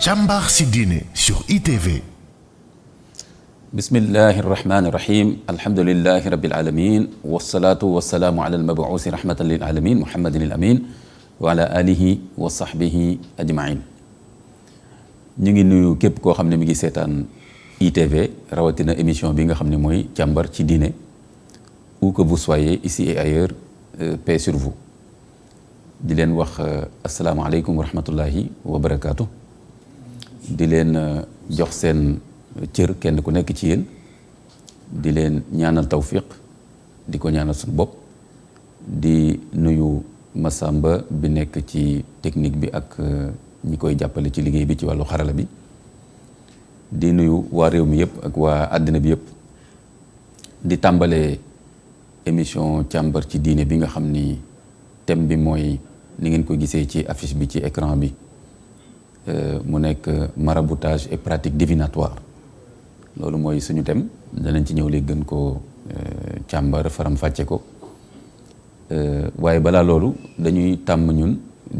càmbar si diine sur ITV. bismillahi irrahmani irrahim alhamdulilahi rabil alamin wasalaatu wasalaamu ala almabuusi rahmatan lil alamin muhammadin al amin wa ala alihi wa sahbihi ajmain. ñu ngi nuyu képp koo xam ne mi ngi seetaan ITV rawatina émission bi nga xam ne mooy càmbar ci diine, où que vous soyez ici et ailleurs, paix sur vous. di leen wax asalaamaaleykum wa rahmatullahi wa barakaatu. di leen jox seen cër kenn ku nekk ci yéen, di leen ñaanal tawfiq, di ko ñaanal suñu bopp, di nuyu Massamba bi nekk ci technique bi ak ñi koy jàppale ci liggéey bi ci wàllu xarala bi, di nuyu waa réew mi yëpp ak waa àddina bi yëpp. di tàmbalee émission càmbar ci diine bi nga xam ni thème bi mooy ni ngeen ko gisee ci affiche bi ci écran bi, mu nekk maraboutage et pratique divinatoire. loolu mooy suñu thème, danañ ci ñëw léegi gën ko càmbar faram fàcce ko. waaye balaa loolu dañuy tàmm ñun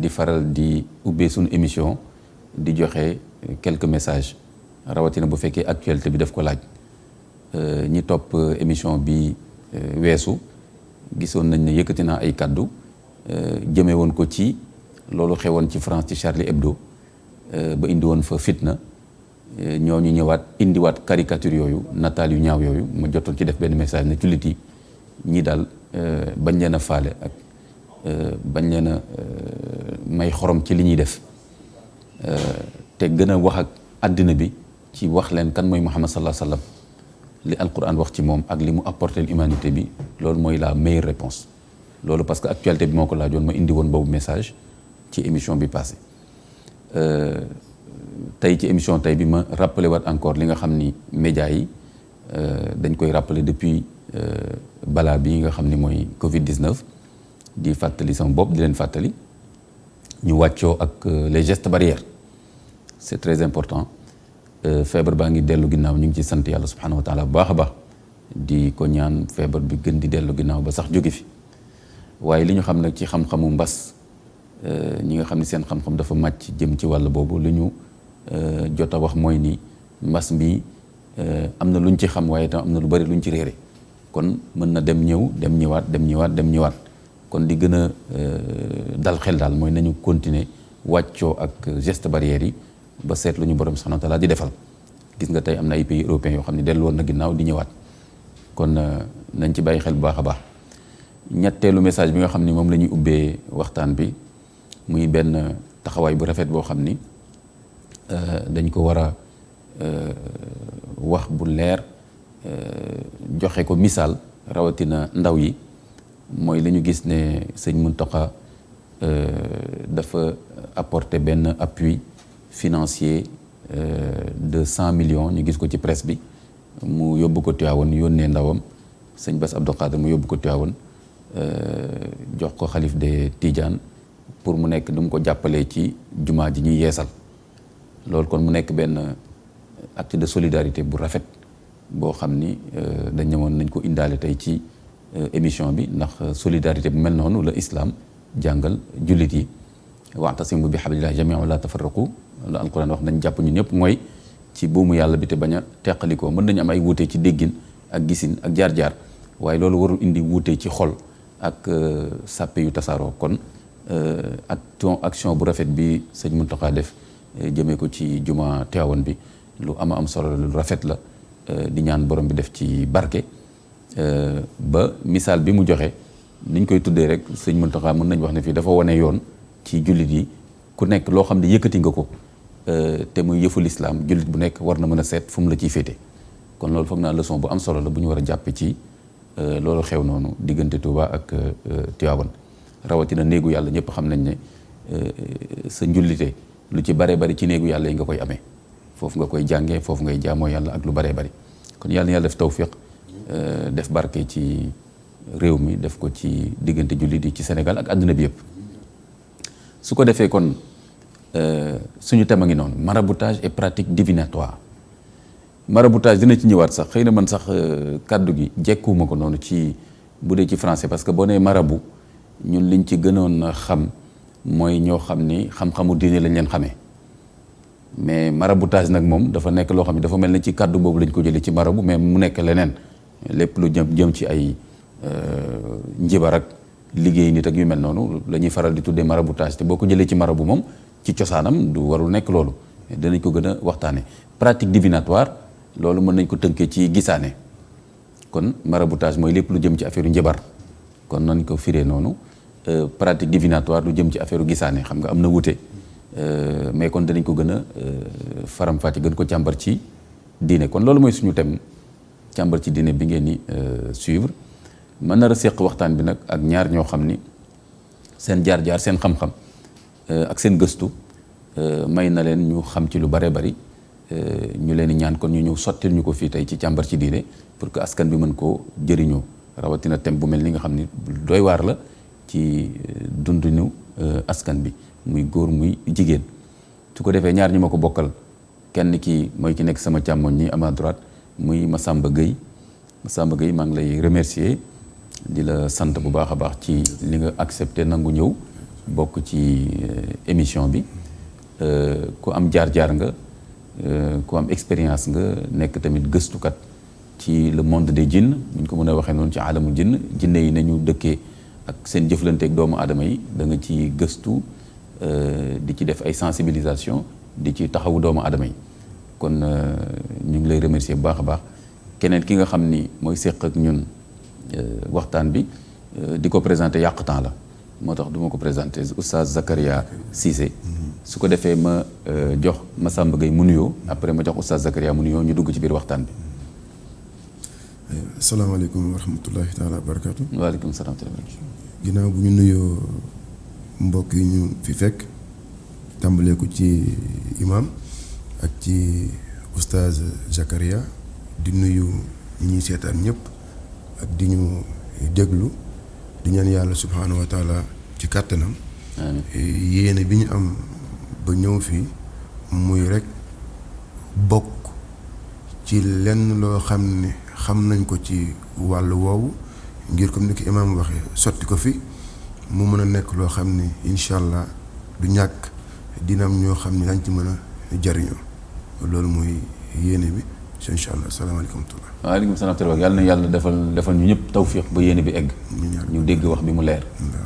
di faral di ubbee suñu émission di joxe quelques messages, rawatina bu fekkee actualité bi daf ko laaj. ñi topp émission bi weesu gisoon nañ ne yëkkati naa ay kaddu jëme woon ko ci loolu xewoon ci France ci Charlie Hebdo, ba indi woon fa fitna. ñooñu ñëwaat indiwaat caricature yooyu, nataal yu ñaaw yooyu, ma jotoon ci def benn message ne jullit yi ñii daal bañ leen a faale ak bañ leen a may xorom ci li ñuy def, te gën a wax ak àddina bi ci wax leen kan mooy Muhammad sallallahu alayhi wa sallam, li alquran wax ci moom ak li mu apporté l'humanité bi. loolu mooy la meilleure réponse. loolu parce que actualité bi moo ko laajoon, ma indi woon boobu message ci émission bi passé. tey ci émission tey bi ma rappelé waat encore li nga xam ni médias yi dañ koy rappelé depuis balaa bi nga xam ni mooy Covid-19, di fàttali sama bopp, di leen fàttali ñu wàccoo ak les gestes barrières. c'est très important. feebar baa ngi dellu ginnaaw, ñu ngi ci sant yàlla subhanahu wa taala bu baax a baax, di ko ñaan feebar bi gën di dellu ginnaaw ba sax jóge fi. waaye li ñu xam nag ci xam-xamu mbas, ñi nga xam ni seen xam-xam dafa màcc jëm ci wàll boobu, li ñu jot a wax mooy ni mbas mi am na luñ ci xam, waaye tam am na lu bari luñ ci réere. kon mën na dem ñëw, dem ñëwaat, dem ñëwaat, dem ñëwaat. kon di gën a dal xel daal mooy nañu continuer wàccoo ak geste barrières yi ba seet lu ñu borom subhanahu wa taala di defal. gis nga tey am na ay pays européens yoo xam ne dellu woon na ginnaaw di ñëwaat. kon nañ ci bàyyi xel bu baax a baax. ñetteelu message bi nga xam ni moom la ñuy ubbee waxtaan bi muy benn taxawaay bu rafet boo xam ni dañ ko war a wax bu leer, joxe ko misaal rawatina ndaw yi. mooy li ñu gis ne sëñ Mountakha dafa apporter benn appui financier de 100 millions, ñu gis ko ci presse bi, mu yóbbu ko Tivaouane, yónnee ndawam sëñ Bass Abdou Khadre mu yóbbu ko Tivaouane, jox ko xalif de Tidiane pour mu nekk du mu ko jàppalee ci jumaa ji ñuy yeesal. loolu kon mu nekk benn acte de solidarité bu rafet boo xam ni dañ ñëwoon nañ ko indaale tey ci émission bi, ndax solidarité bu mel noonu la islam jàngal jullit yi. wa'tasimu bi hablillahi jami'an wa la tafarraqu, la alquran wax nañ jàpp ñun ñëpp mooy ci buumu yàlla bi te bañ a teqalikoo. mën nañu am ay wuute ci déggin ak gisin ak jaar-jaar, waaye loolu warul indi wuute ci xol ak sàppe yu tasaaroo. kon action bu rafet bi sëñ Mountakha def jëmee ko ci juma Tivaouane bi lu am solo la, lu rafet la. di ñaan borom bi def ci barke, ba misaal bi mu joxe niñ koy tuddee rek, sëñ Mountakha mën nañ wax ne fii dafa wane yoon ci jullit yi. ku nekk loo xam ne yëkkati nga ko te muy yëfu lislaam, jullit bu nekk war na mën a seet fu mu la ciy féete. kon loolu foog naa leçon bu am solo la bu ñu war a jàppe ci loolu xew noonu diggante Touba ak Tivaouane. rawatina néegu yàlla, ñëpp xam nañ ne sa njullite lu ci baree bari ci néegu yàlla yi nga koy amee, foofu nga koy jàngee, foofu ngay jaamoo yàlla ak lu baree bari. kon yàlla na yàlla def tawfiq, def barke ci réew mi, def ko ci diggante jullit yi ci Sénégal ak àdduna bi yëpp. su ko defee kon suñu thème a ngi noonu, maraboutage et pratique divinatoire. maraboutage dina ci ñëwaat sax, xëy na man sax kàddu gi jekkuwuma ko noonu ci bu dee ci français, parce que boo nee marabout ñun liñ ci gënoon xam mooy ñoo xam ni xam-xamu diine lañ leen xamee, mais maraboutage nag moom dafa nekk loo xam ne dafa mel ne ci kàddu boobu lañ ko jëlee ci marabu, mais mu nekk leneen lépp lu jëm ci ay njibar ak liggéey nit ak yu mel noonu la ñuy faral di tuddee maraboutage. te boo ko jëlee ci marabu moom ci cosaanam du warul nekk loolu, danañ ko gën a waxtaane. pratique divinatoire loolu mën nañ ko tënkee ci gisaane, kon maraboutage mooy lépp lu jëm ci affaire njibar, kon nañ ko firee noonu. pratique divinatoire lu jëm ci affaire gisaane, xam nga am na wuute, mais kon danañ ko gën a faram-fàcce, gën ko càmbar ci diine. kon loolu mooy suñu thème, càmbar ci diine bi ngeen di suivre. mën nar a seq waxtaan bi nag ak ñaar ñoo xam ni seen jaar-jaar, seen xam-xam ak seen gëstu may na leen ñu xam ci lu bare bari. ñu leen di ñaan kon ñu ñëw sottil ñu ko fii tey ci càmbar ci diine pour que askan bi mën koo jëriñoo, rawatina thème bu mel ni nga xam ni doy waar la ci dundinu askan bi, muy góor muy jigéen. su ko defee ñaar ñi ma ko bokkal, kenn ki mooy ki nekk sama càmmoñ ñi à ma droite, muy Massamba Gueye. Massamba Gueye maa ngi lay remercier di la sant bu baax a baax ci li nga accepté nangu ñëw bokk ci émission bi. ku am jaar-jaar nga, ku am expérience nga, nekk tamit gëstukat ci le monde des djinns, bu ñu ko mën a waxee noonu ci alamul jinn. jinne yi nañu dëkkee ak seen jëflanteeg doomu aadama yi, da nga ci gëstu di ci def ay sensibilisation, di ci taxawu doomu aadama yi. kon ñu ngi lay remercier bu baax a baax. keneen ki nga xam ni mooy séq ak ñun waxtaan bi di ko présenté yàq temps la, moo tax du ma ko présenté, Oustaz Zakaria Cissé. su ko defee ma jox Massamba Gueye mu nuyoo, après ma jox Oustaz Zakaria mu nuyoo, ñu dugg ci biir waxtaan bi. asalaamaaleykum wa rahmatullahi taala wa barakaatu. waaleykum salaam wa rahmatulah. ginnaaw bu ñu nuyoo mbokk yi ñu fi fekk, tàmbalee ko ci imam ak ci Oustaz Zakaria, di nuyu ñi seetaan ñëpp ak di ñu déglu, di ñaan yàlla subhaanahu wa taala ci kàttanam yéene bi ñu am ba ñëw fii muy rek bokk ci lenn loo xam ne xam nañ ko ci wàllu woowu, ngir comme ni ko imaam waxee sotti ko fi mu mën a nekk loo xam ne incha allah du ñàkk dina am ñoo xam ne dañ ci mën a jariñoo. loolu mooy yéene bi incha allah. salaamaaleykum wa rahmatulah. waaleykum salaam wa rahmatulah. yàlla na yàlla defal ñu ñëpp tawfiq ba yéene bi egg. ñu dégg wax bi mu leer.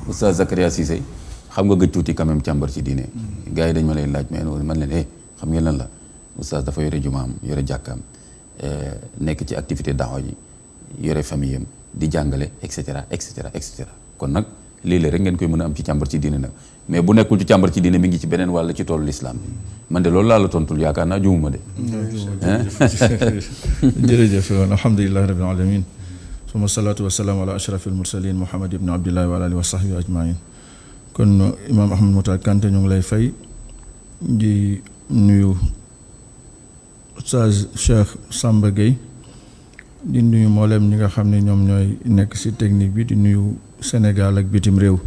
Oustaz Zakaria Cissé, xam nga gëj tuuti quand même càmbar ci diine. gars yi dañ ma lay laaj, mais man leen xam ngeen lan la. Oustaz dafa yore jumaam, yore jàkkaam, nekk ci activité daawa ji, yore famille am, di jàngale et cetera et cetera et cetera. kon nag léeg-léeg rek ngeen koy mën a am ci càmbar ci diine nag, mais bu nekkul ci càmbar ci diine mi ngi ci beneen wàll ci toolu lislaam bi. man de loolu laa la tontul, yaakaar naa juumuma de. jërëjëf alhamdulillahi rabbil alamin summa salaatu wa salaam ala ashrafil mursalin Muhammad ibn Abdillahi wa alihi wa sahbihi ajmain. kon Imam Ahmad Moutar Kanté ñu ngi lay fay, di nuyu Oustaz Cheikh Samba Gueye, di nuyu mboolem ñi nga xam ne ñoom ñooy nekk ci technique bi, di nuyu Sénégal ak bitim réew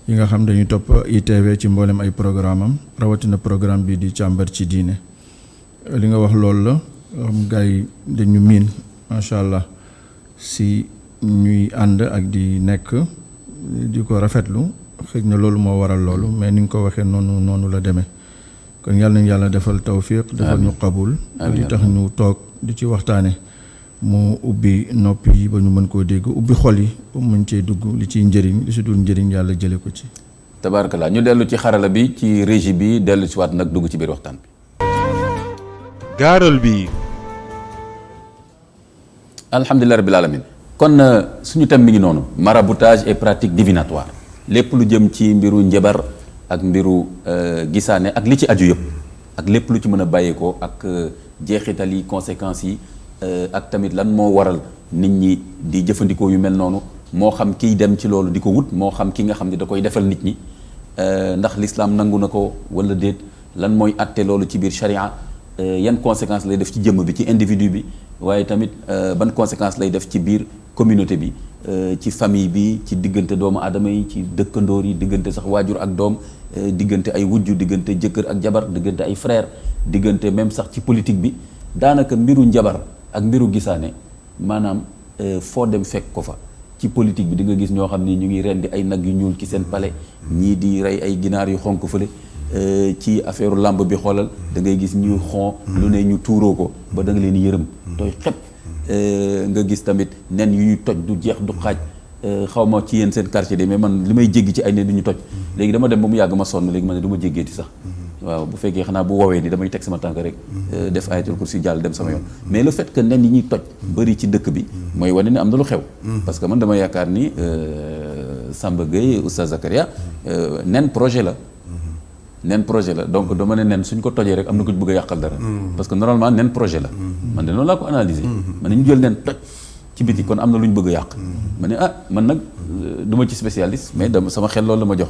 yi nga xam dañuy topp ITV ci mboolem ay programme am, rawatina programme bi di càmbar ci diine. li nga wax loolu la, xam gars yi dañu miin macha allah si ñuy ànd ak di nekk di ko rafetlu, xëy na loolu moo waral loolu, mais ni nga ko waxee noonu la demee. kon yàlla nañu yàlla defal tawfiq, defal ñu qabul, li tax ñu toog di ci waxtaane mu ubbi nopp yi ba ñu mën koo dégg, ubbi xol yi ba mu mën cee dugg li ciy njëriñ, li si dul njëriñ yàlla jële ko ci. tabaarakallah. ñu dellu ci xarala bi, ci régie bi, dellu si waat nag dugg ci biir waxtaan bi. gaaral bi. alhamdulilah rabbil alamin. kon suñu thème mi ngi noonu, maraboutage et pratique divinatoire, lépp lu jëm ci mbiru njabar ak mbiru gisaane ak li ci aju yëpp, ak lépp lu ci mën a bàyyeekoo ak jeexital yi, conséquences yi, ak tamit lan moo waral nit ñi di jëfandikoo yu mel noonu, moo xam kiy dem ci loolu di ko wut, moo xam ki nga xam ne da koy defal nit ñi, ndax l'islam nangu na ko wala déet, lan mooy àtte loolu ci biir charia, yan conséquences lay def ci jëmm bi, ci individu bi, waaye tamit ban conséquence lay def ci biir communauté bi, ci famille bi, ci diggante doomu aadama yi, ci dëkkandoor yi, diggante sax waajur ak doom, diggante ay wujju, diggante jëkkër ak jabar, diggante ay frère, diggante même sax ci politique bi. daanaka mbiru njabar ak mbiru gisaane maanaam foo dem fekk ko fa. ci politique bi di nga gis ñoo xam ni ñu ngi rendi ay nag yu ñuul ci seen palais, ñii di rey ay ginaar yu xonk fële, ci affaire làmb bi xoolal da ngay gis ñu xon lu ne ñu tuuroo ko ba da nga leen yërëm tooy xep nga gis tamit nen yu ñuy toj du jeex du xaaj xaw ma ci yéen seen quartier de mais man li may jéggi ci ay nen du ñu toj léegi dama dem ba mu yàgg ma sonn léegi ma ne du ma jéggeeti sax waaw bu fekkee xanaa bu woowee ni damay teg sama tànk rek def ayatul kursi jàll dem sama yoon mais le fait que nen yi ñuy toj bëri ci dëkk bi mooy wane ne am na lu xew parce que man dama yaakaar ni Samba Gueye Oustaz Zakaria nen projet la donc dama ne nen suñ ko tojee rek am na ko bëgg a yàqal dara parce que normalement nen projet la man de noonu laa ko analyser man ne ñu jël nen toj ci biti kon am na lu ñu bëgg a yàq ma ne man nag du ma ci spécialiste mais dama sama xel loolu la ma jox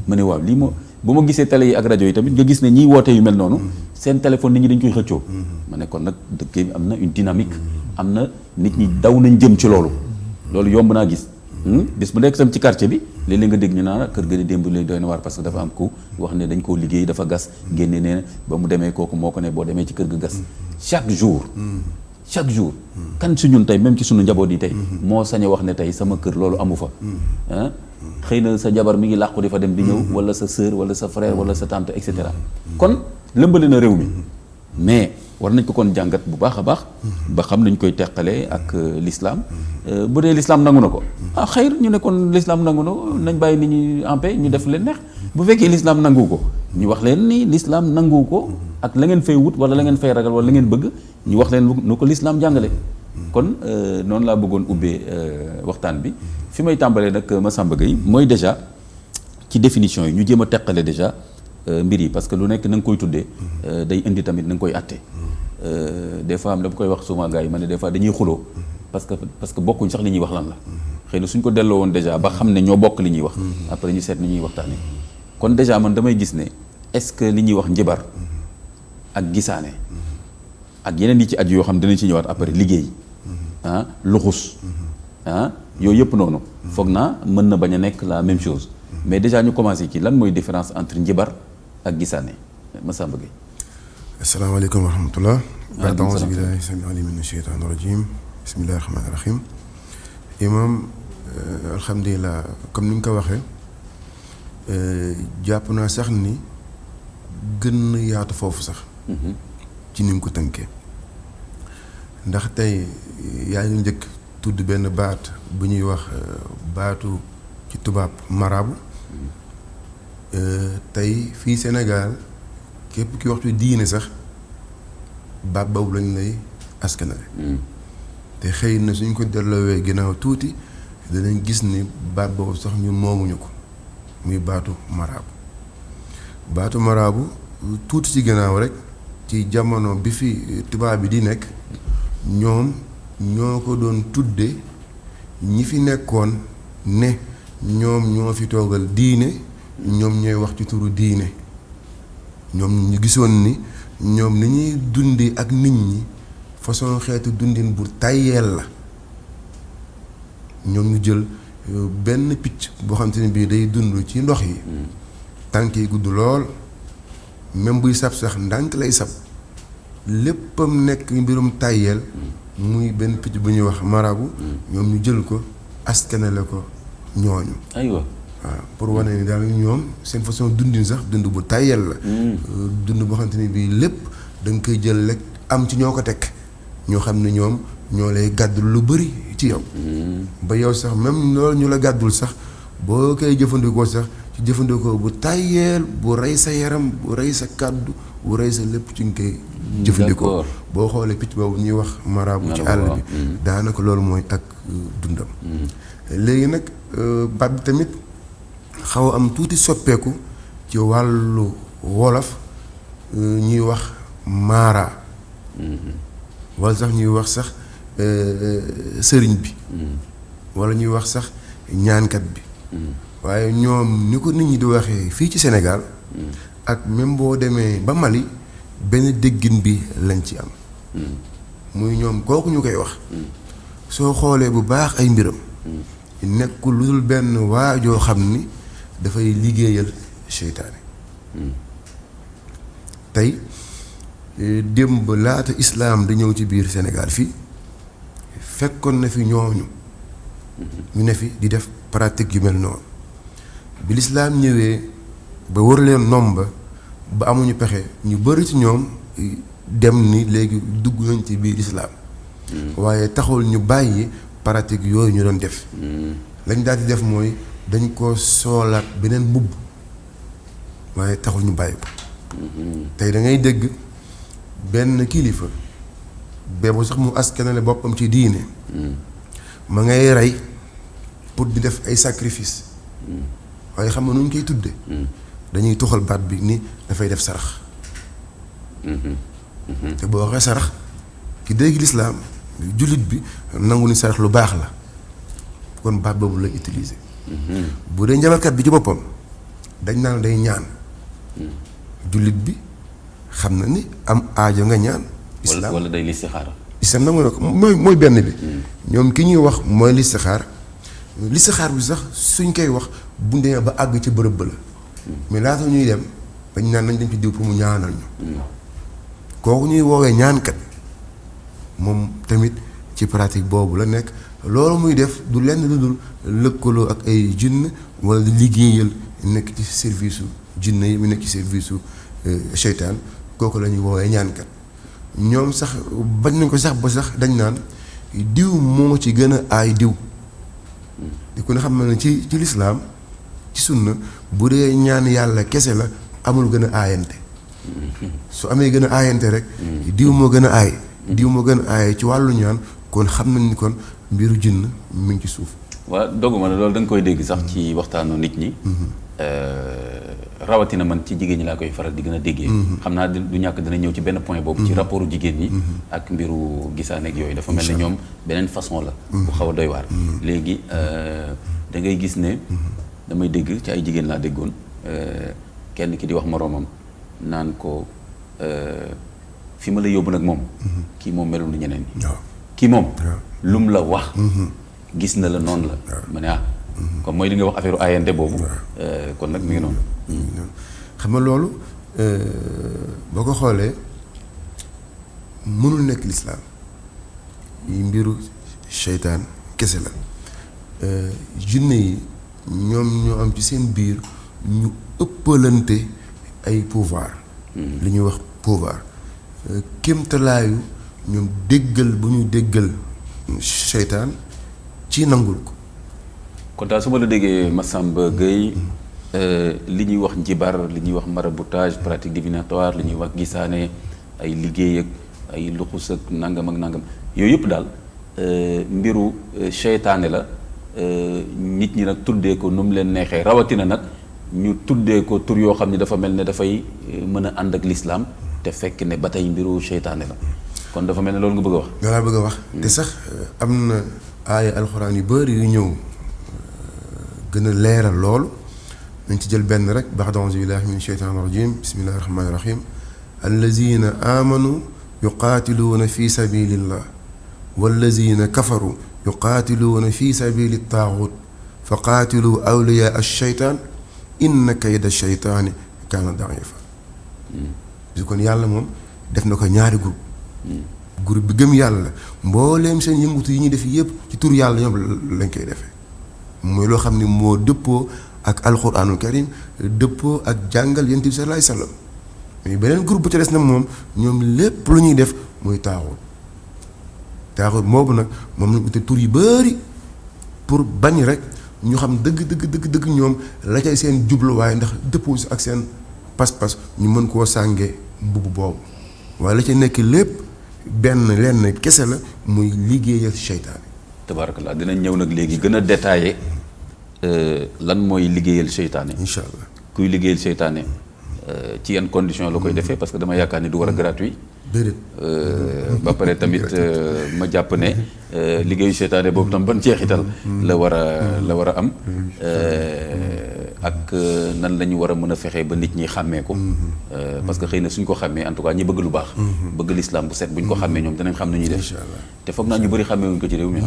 ma ne waaw lii moo bu ma gisee télé yi ak rajo yi tamit nga gis ne ñiy woote yu mel noonu seen téléphone nit ñi dañ koy xëccoo ma ne kon nag dëkk bi am na une dynamique am na nit ñi daw nañ jëm ci loolu yomb naa gis bis bu nekk tam ci quartier bi léeg-léeg nga dégg ñu naan kër ga di démb léegi doy na waar parce que dafa am ku wax ne dañ koo liggéey dafa gas génne nee ba mu demee kooku moo ko ne boo demee ci kër ga gas chaque jour kan su ñun tey même ci sunu njaboot yi tey moo sañ a wax ne tey sama kër loolu amu fa xëy na sa jabar mi ngi làqu di fa dem di ñëw wala sa sœur wala sa frère wala sa tante et cetera kon lëmbale na réew mi mais war nañ ko kon jàngat bu baax a baax ba xam nañ koy teqalee ak l'islam bu dee l'islam nangu na ko xayr ñu ne kon l'islam nangu na nañ bàyyi nit ñi en paix ñu def leen neex bu fekkee l'islam nangu ko ñu wax leen ni l'islam nangu ko ak la ngeen fay wut wala la ngeen fay ragal wala la ngeen bëgg ñu wax leen nu ko l'islam jàngale kon noonu laa bëggoon ubbee waxtaan bi fi may tàmbalee nag Massamba Gueye mooy déjà ci définition yi ñu jéem a teqale déjà mbir yi parce que lu nekk na nga koy tuddee day indi tamit na nga koy atte des fois am dama koy wax souvent gars yi ma ne des fois dañuy xuloo parce que bokkuñ sax li ñuy wax lan la xëy na suñ ko delloo woon déjà ba xam ne ñoo bokk li ñuy wax après ñu seet ni ñuy waxtaanee kon déjà man damay gis ne est-ce que li ñuy wax njibar ak gisaane ak yeneen yi ci aju yoo xam dinañ ci ñëwaat après liggéey luxus yooyu yëpp noonu foog naa mën na bañ a nekk la même chose mais déjà ñu commencé ci lan mooy différence entre njibar ak gisaane Massamba Gueye. asalaamaaleykum wa rahmatullah. a'uuzu billaahi samii'il aliim mina shaytaani rajiim. bismillaahi rahmaani rahiim. imam alhamdulilah comme ni nga ko waxee jàpp naa sax ni gën na yaatu foofu sax. ci ni nga ko tënkee. ndax tey yaa ngi njëkk tudd benn baat bu ñuy wax baatu ci tubaab marabu. tey fii Sénégal képp ki waxtu diine sax baat boobu lañ lay askanale. te xëy na suñ ko delloowee ginnaaw tuuti danañ gis ni baat boobu sax ñun moomuñu ko muy baatu maraabu tuuti ci ginnaaw rek ci jamono bi fi tubaab bi di nekk ñoom ñoo ko doon tudde ñi fi nekkoon ne ñoom ñoo fi toogal diine ñoom ñooy wax ci turu diine ñoom ñu gisoon ni ñoom ni ñuy dundi ak nit ñi façon xeetu dundin bu tàyyeel la ñoom ñu jël benn picc boo xam te ne bii day dund ci ndox yi tànk yi gudd lool même buy sab sax ndànk lay sab léppam nekk mbirum tàyyeel muy benn picc bu ñuy wax marabu ñoom ñu jël ko askanale ko ñooñu aywa waaw pour wane ni daal ñoom seen façon dundin sax dund bu tàyyeel la dund boo xam te ne bii lépp da nga koy jël rek am ci ñoo ko teg ñoo xam ne ñoom ñoo lay gàddul lu bëri ci yow ba yow sax même loolu ñu la gàddul sax boo koy jëfandikoo sax ci jëfandikoo bu tàyyeel bu rey sa yaram bu rey sa kàddu bu rey sa lépp ci nga koy jëfandikoo boo xoolee picc boobu ñuy wax maraabu ci àll bi daanaka loolu mooy ak dundam léegi nag baat bi tamit xaw a am tuuti soppeeku ci wàllu wolof ñuy wax maara wala sax ñuy wax sax sëriñ bi wala ñuy wax sax ñaankat bi waaye ñoom ni ko nit ñi di waxee fii ci Sénégal ak même boo demee ba Mali benn déggin bi lañ ci am muy ñoom kooku ñu koy wax soo xoolee bu baax ay mbiram nekkul lu dul benn waajoo xam ni dafay liggéeyal seytaane tey démb laata islaam da ñëw ci biir Sénégal fii fekkoon na fi ñooñu ñu ne fi di def pratique yu mel noonu bi lislaam ñëwee ba wër leen nomba ba amuñu pexe ñu bëri ci ñoom dem ni léegi dugg nañ ci biir islaam waaye taxul ñu bàyyi pratique yooyu ñu doon def lañ daal di def mooy dañ ko soolaat beneen mbubb waaye taxul ñu bàyyi ko tey da ngay dégg benn kilifa beebu sax mu askanale boppam ci diine ma ngay rey pour di def ay sacrifice waaye xam nga nu ñu koy tudde dañuy tuxal baat bi ni dafay def sarax te boo waxee sarax ki dégg lislaam jullit bi nangu ni sarax lu baax la kon baat boobu lay utiliser bu dee njabarkat bi ci boppam dañ naan day ñaan jullit bi xam na ni am aajo nga ñaan islam wala day listixaara islam nangu na ko mooy benn bi ñoom ki ñuy wax mooy listixaar bi sax suñ koy wax bu demee ba àgg ci bërëb ba la mais laata ñuy dem dañ naan nañ dem ci diw pour mu ñaanal ñu kooku ñuy woowee ñaankat moom tamit ci pratique boobu la nekk loolu muy def du lenn lu dul lëkkaloo ak ay jinn wala di liggéeyal nekk ci service u jinn yi mu nekk ci service u seytaan kooku la ñuy woowee ñaankat ñoom sax bañ nañ ko sax ba sax dañ naan diw moo ci gën a aay diw di ko ne xam ne ci lislaam ci sunna bu dee ñaan yàlla kese la amul gën a aayante su amee gën a aayante rek diw moo gën a aay diw moo gën a aay ci wàllu ñaan kon xam nañ ni kon mbiru jinn mi ngi ci suuf waaw dogguma ne loolu da nga koy dégg sax ci waxtaanu nit ñi rawatina man ci jigéen ñi laa koy faral di gën a déggee xam naa du ñàkk dina ñëw ci benn point boobu ci rapportu jigéen ñi ak mbiru gisaaneeg yooyu dafa mel ne ñoom beneen façon la bu xaw a doy waar léegi da ngay gis ne damay dégg ci ay jigéen laa déggoon kenn ki di wax moroomam naan ko fi ma la yóbbu nag moom kii moom melul ni ñeneen ñi kii moom lum la wax gis na la noonu la ma ne comme mooy li nga wax affaire ayante boobu kon nag mi ngi noonu xam nga loolu boo ko xoolee mënul nekk lislaam yi mbiru seytaan kese la jinne yi ñoom ñoo am ci seen biir ñu ëppalante ay pouvoir li ñuy wax pouvoir kéemtalaayu ñoom déggal bu ñu déggal seytaan ci nangul ko kon daal su ma la déggee Massamba Gueye li ñuy wax njibar li ñuy wax maraboutage pratique divinatoire li ñuy wax gisaane ay liggéey ak ay luxus ak nangam yooyu yëpp daal mbiru seytaane la nit ñi nag tuddee ko nu mu leen neexee rawatina nag ñu tuddee ko tur yoo xam ne dafa mel ne dafay mën a ànd ak lislaam te fekk ne ba tey mbiru seytaane la kon dafa mel ne loolu nga bëgg a wax. nga laa bëgg a wax. te sax am na aaya alxuraan yu bëri yu ñëw gën a leeral loolu nañ ci jël benn rek ba'da a'uuzu billaahi mina sheytaani rajiim bismillaahi rahmaani rahiim allaziina aamanu yuqaatiluuna fi sabiilillah wallaziina kafaru yuqaatiluuna fi sabiili taaxut fa qaatilu awliyaa ash-sheytaan inna kayda ash-sheytaani kaana da'iifa bi kon yàlla moom def na ko ñaari groupe bi gëm yàlla mbooleem seen yëngutu yi ñuy def yëpp ci tur yàlla ñoom lañ koy defee mooy loo xam ni moo dëppoo ak alxuraanul karim dëppoo ak jàngal yonent bi sallallaahu alayhi wa sallam mais beneen groupe bu ca des nag moom ñoom lépp lu ñuy def mooy taaxut moobu nag moom lañ ute tur yu bari pour bañ rek ñu xam dëgg ñoom la cay seen jubluwaay ndax dëppoo si ak seen pas-pas ñu mën koo sàngee mbubb boobu waaye la ca nekk lépp lenn kese la muy liggéeyal seytaane. tabarakallah dinañ ñëw nag léegi gën a détaillé lan mooy liggéeyal seytaane. incha allah kuy liggéeyal seytaane ci yan condition la koy defee parce que dama yaakaar ni du war a gratuit. déedéet. ba pare tamit ma jàpp ne liggéeyu seytaane boobu tam ban jeexital la war a am ak nan la ñu war a mën a fexee ba nit ñi xàmmee ko parce que xëy na suñ ko xàmmee en tout cas ñi bëgg lu baax bëgg l'islam bu set buñ ko xàmmee ñoom danañ xam na ñuy def te foog naa ñu bëri xàmmee wuñ ko ci réew mi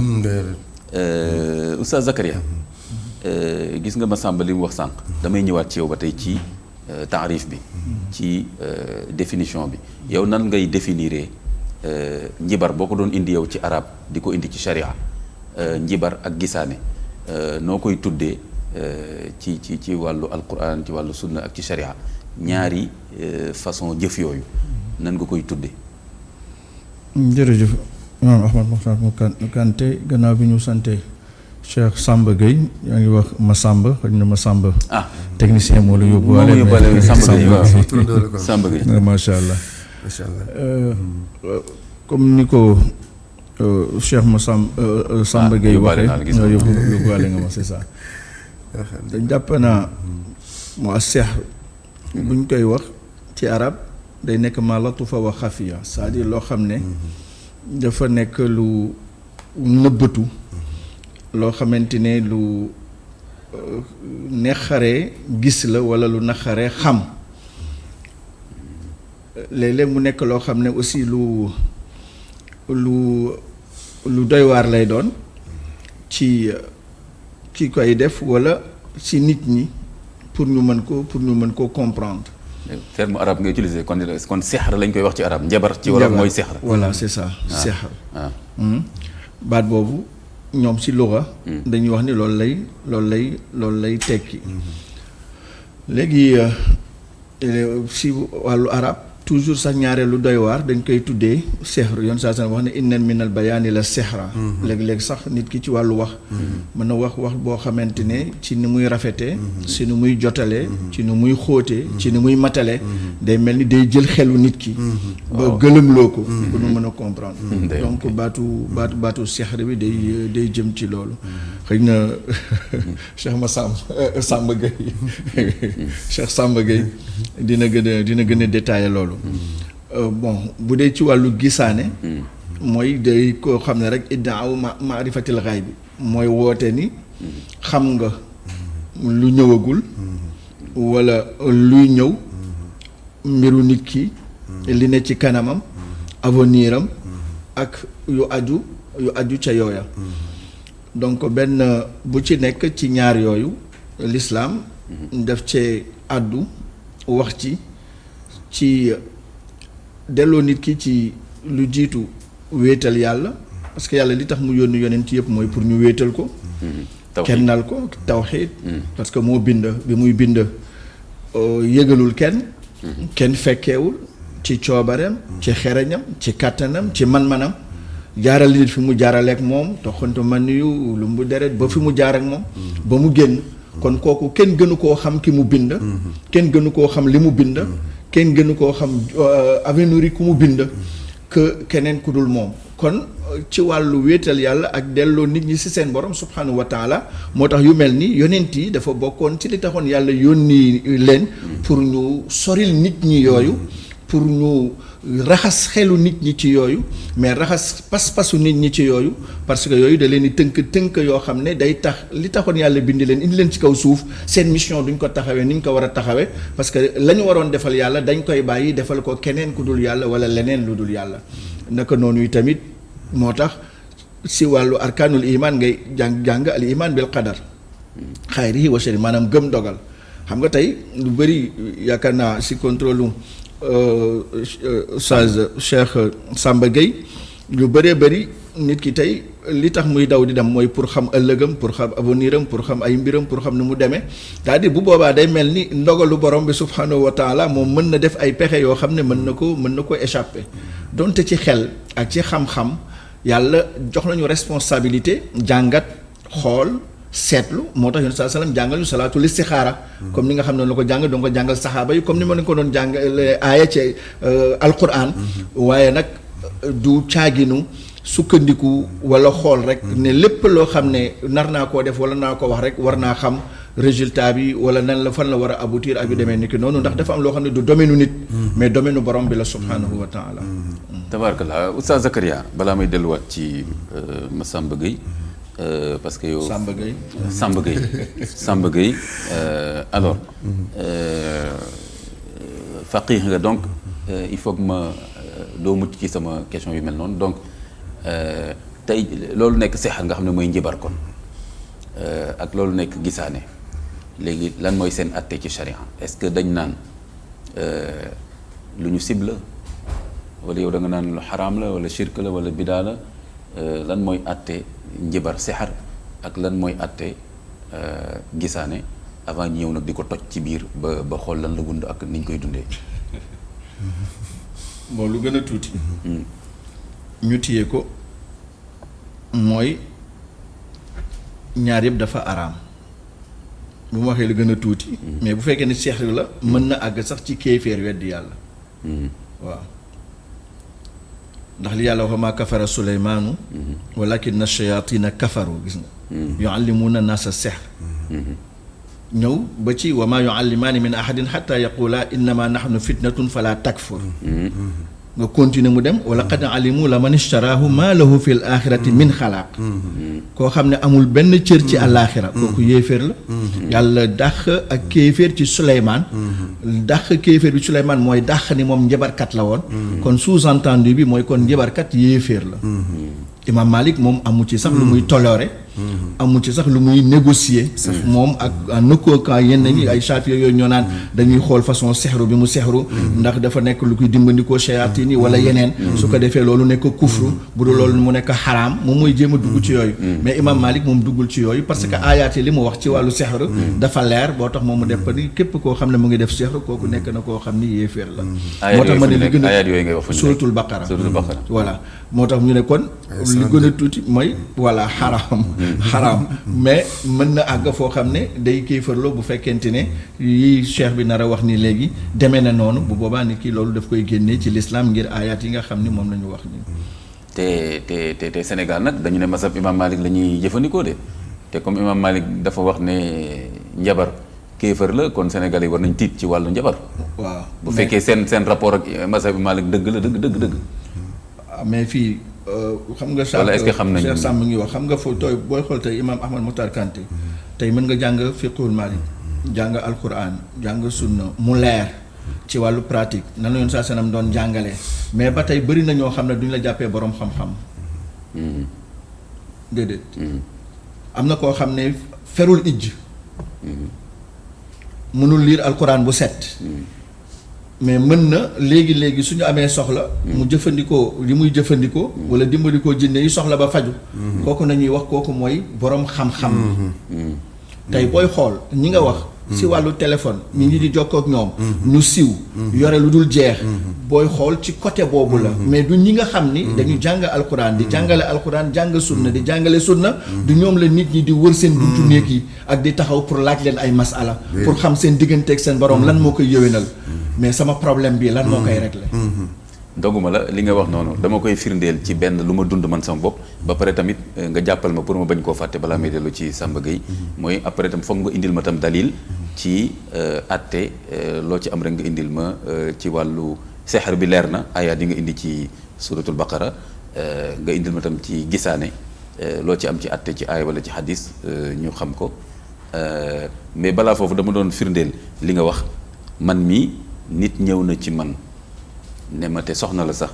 Oustaz Zakaria gis nga Massamba li mu wax sànq damay ñëwaat ci yow ba tey ci taarif bi ci définition bi yow nan ngay définir njibar boo ko doon indi yow ci arab di ko indi ci sharia njibar ak gisaane noo koy tuddee ci wàllu alquran ci wàllu sunna ak ci sharia ñaari façon jëf yooyu nan nga koy tudde jërëjëf imaam Ahmad Mokhtar Kanté gannaaw bi ñu sante Cheikh Samba Gueye yaa ngi wax Massamba xëy na Massamba technicien moo la yóbbuwaale Samba Gueye waaw Samba Gueye macha allah comme ni ko Cheikh Samba Gueye waxee yóbbuwaale nga ma c'est ça dañ jàpp naa moo seex buñ koy wax ci arab day nekk ma latufa wa xafiya c'est-à-dire loo xam ne dafa nekk lu nëbbatu loo xamante ne lu nexaree gis la walla lu naqaree xam léeg-léeg mu nekk loo xam ne aussi lu doy waar lay doon ci ki koy def walla ci nit ñi pour ñu mën koo comprendre. terme arabe nga utiliser kon sixar lañ koy wax ci arabe njabar ci wolof mooy sixar. voilà c'est ça sixar. baat boobu ñoom ci luga dañuy wax ni loolu lay tekki. léegi ci wàllu arab toujours sax ñaareel lu doy waar dañ koy tuddee sixr yoon saa wax ne inna minal bayaani la sixra léeg-léeg sax nit ki ci wàllu wax mën na wax boo xamante ne ci ni muy rafetee ci ni muy jotalee ci ni muy xóotee ci ni muy matalee day mel ni day jël xelu nit ki ba gëlëmloo ko bu nu mën a comprendre donc baatu sixr bi day jëm ci loolu xëy na Cheikh Samba Gueye Cheikh Samba Gueye dina gën a détaillé loolu bon bu dee ci wàllu gisaane mooy day koo xam ne rek iddaaw maarifatil xayb bi mooy woote ni xam nga lu ñëwagul walla luy ñëw mbiru nit ki li ne ci kanamam avenir am ak yu aju ca yooya donc benn bu ci nekk ci ñaar yooyu l'islam daf cee àddu wax ci delloo nit ki ci lu jiitu wéetal yàlla parce que yàlla li tax mu yónni yonent yëpp mooy pour ñu wéetal ko kennal ko tawxiid parce que moo bind bi muy bind yëgalul kenn fekkeewul ci coobareem ci xereñam ci kàttanam ci man-manam jaaral nit fi mu jaaraleek moom toxantu man yu lu mu deret ba fi mu jaar ak moom ba mu génn kon kooku kenn gënu koo xam ki mu bind kenn gënu koo xam li mu bind kenn gënu koo xam avenir yi ku mu bind que keneen ku dul moom kon ci wàllu wéetal yàlla ak delloo nit ñi ci seen borom subhanahu wa taala moo tax yu mel ni yonent yi dafa bokkoon ci li taxoon yàlla yónni leen pour ñu soril nit ñi yooyu pour ñu raxas xelu nit ñi ci yooyu mais raxas pas-pasu nit ñi ci yooyu parce que yooyu da leen di tënk yoo xam ne day tax li taxoon yàlla bindi leen indi leen ci kaw suuf seen mission duñ ko taxawee ni ñu ko war a taxawee parce que la ñu waroon defal yàlla dañ koy bàyyi defal ko keneen ku dul yàlla wala leneen lu dul yàlla naka noonu yi tamit moo tax si wàllu arkaanul iman ngay jàng al iman bil qadar xayrihi wa sharrihi maanaam gëm dogal xam nga tey lu bëri yaakaar naa si contrôle Oustaz Cheikh Samba Gueye lu bëree bëri nit ki tey li tax muy daw di dem mooy pour xam ëllëgam pour xam avenir am pour xam ay mbiram pour xam ni mu demee c'est-à-dire bu boobaa day mel ni ndogalu borom bi subhanahu wa taala moom mën na def ay pexe yoo xam ne mën na ko échapper donte ci xel ak ci xam-xam yàlla jox nañu responsabilité jàngat xool seetlu moo tax yonent sallallahu alayhi wasallam jàngal ñu salaatul istixaara comme ni nga xam ne la ko jàng doon ko jàngal saxaaba yi comme ni ma leen ko doon jàngale aaya ci alquran waaye nag du caaginu sukkandiku wala xool rek ne lépp loo xam ne nar naa koo def wala naa ko wax rek war naa xam résultat bi wala nan la fan la war a aboutir ak yu demee ni ki noonu ndax dafa am loo xam ne du domaine nit mais domaine borom bi la subhanahu wa taala tabarakallah Oustaz Zakaria balaa may delluwaat ci Massamba Gueye parce que yow Samba Gueye alors faqih nga donc il faut que ma doo mucc ci sama question yu mel noonu donc tey loolu nekk sexar nga xam ne mooy njibar kon ak loolu nekk gisaane léegi lan mooy seen atte ci charia est-ce que dañ naan lu ñu cible wala yow da nga naan lu xaraam la wala shirk la wala bidaa la lan mooy atte njibar sexar ak lan mooy atte gisaane avant ñu ñëw nag di ko toj ci biir ba xool lan la wund ak niñ koy dundee. bon lu gën a tuuti. ñu téye ko mooy ñaar yëpp dafa araam bu ma waxee lu gën a tuuti. mais bu fekkee ne seex la mën na àgg sax ci kéeféer weddi yàlla. waaw ndax li yàlla wax maa kafara suleymaanu walakinna shayatina kafaru gis nga. yuallimuuna naasa sihr. ñëw ba ci wa maa yuallimaani min ahadin xatta yaqula innama nahnu fitnatun fala takfur. nga continuer mu dem wala qad alimu la man ishtaraahu maa lahu fi l axirati min xalaaq. koo xam ne amul benn cër ci àllaaxira kooku yéeféer la. yàlla dàq ak kéeféer ci Suleymaan. dàq kéeféer bi Suleymaan mooy dàq ni moom njabarkat la woon. kon sous-entendu bi mooy kon njabarkat yéeféer la. Imam Malik moom amu ci sax lu muy toléré. amu ci sax lu muy négocier. moom ak nëkkoo ka yenn ñi ay Shafi yooyu ñoo naan dañuy xool façon sexru bi mu sexru ndax dafa nekk lu koy dimbandikoo shayatin yi wala yeneen. su ko defee loolu nekk kufru bu dul loolu mu nekk xaraam moom mooy jéem a dugg ci yooyu. mais Imam Malik moom duggul ci yooyu parce que aayaat yi li mu wax ci wàllu sexru dafa leer boo tax moom mu def ni képp koo xam ne mu ngi def sexru kooku nekk na koo xam ni yéeféer la. moo tax ma ne li gën a suratul Baqara voilà moo tax ñu ne kon li gën a tuuti mooy voilà xaraam mais mën na àgg foo xam ne day kéefarloo bu fekkente ne yi cheikh bi nar a wax ni léegi demee na noonu bu boobaa ni kii loolu daf koy génnee ci l'islam ngir aayaat yi nga xam ni moom la ñu wax nii. te Sénégal nag dañu ne masab Imam Malik la ñuy jëfandikoo de te comme Imam Malik dafa wax ne njabar kéefar la kon Sénégal yi war nañ tiit ci wàllu njabar. waaw bu fekkee seen rapport ak masab Malik dëgg la dëgg. mais fii xam nga. wala est-ce que xam nañu Cheikh Samb ngi wax xam nga foofu tooy booy xool tey Imam Ahmad Mokhtar Kanté tey mën nga jàng fiqhul Malik jàng alquran jàng sunna mu leer ci wàllu pratique nan la yoon saa sanam doon jàngalee mais ba tey bëri na ñoo xam ne duñ la jàppee borom xam-xam. déedéet. am na koo xam ne ferul ijj. mënul lire alquran bu set. mais mën na léegi suñu amee soxla. mu jëfandikoo li muy jëfandikoo. wala dimbalikoo jinne yi soxla ba faju kooku nañuy wax kooku mooy borom xam-xam. tey booy xool ñi nga wax. si wàllu téléphone ñi ngi di jokkoo ak ñoom. ñu siw yore lu dul jeex. booy xool ci côté boobu la. mais du ñi nga xam ni. dañu jàng alquran di jàngale alquran jàng sunna di jàngale sunna. du ñoom la nit ñi di wër seen buntu néeg yi ak di taxaw pour laaj leen ay masala pour xam seen digganteeg seen borom lan moo koy yëwénal. mais sama problème bi lan moo koy régler. doguma la li nga wax noonu dama koy firndeel ci benn lu ma dund man sama bopp ba pare tamit nga jàppal ma pour ma bañ koo fàtte balaa may dellu ci Samba Gueye mooy après tam foog nga indil ma tam dalil ci atte loo ci am rek nga indil ma ci wàllu sexar bi leer na ayaat yi nga indi ci suratul Baqara nga indil ma tam ci gisaane loo ci am ci atte ci aaya wala ci hadis ñu xam ko mais balaa foofu dama doon firndeel li nga wax man mii nit ñëw na ci man ne ma te soxna la sax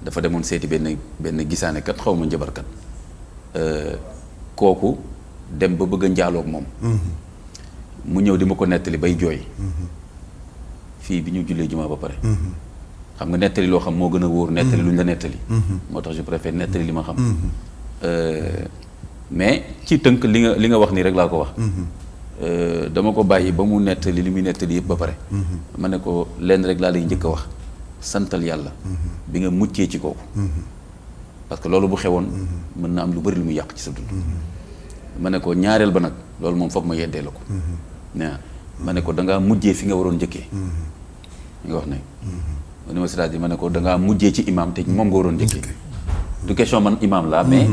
dafa demoon seeti benn gisaane kat xaw ma njabarkat kooku dem ba bëgg a njaaloog moom mu ñëw di ma ko nettali bay jooy fii bi ñu jullee jumaa ba pare xam nga nettali loo xam moo gën a wóor nettali lu ñu la nettali moo tax je préfère nettali li ma xam mais ci tënk li nga wax nii rek laa ko wax dama ko bàyyi ba mu nettali li muy nettali yëpp ba pare ma ne ko lenn rek laa lay njëkk a wax santal yàlla bi nga muccee ci kooku parce que loolu bu xewoon mën na am lu bari lu muy yàq ci sa dund ma ne ko ñaareel ba nag loolu moom foog ma yeddee la ko ma ne ko dangaa mujjee fi nga waroon njëkkee nga wax ne ma ne ma c'est-à-dire ma ne ko dangaa mujjee ci imam te moom nga waroon njëkkee du question man imam laa mais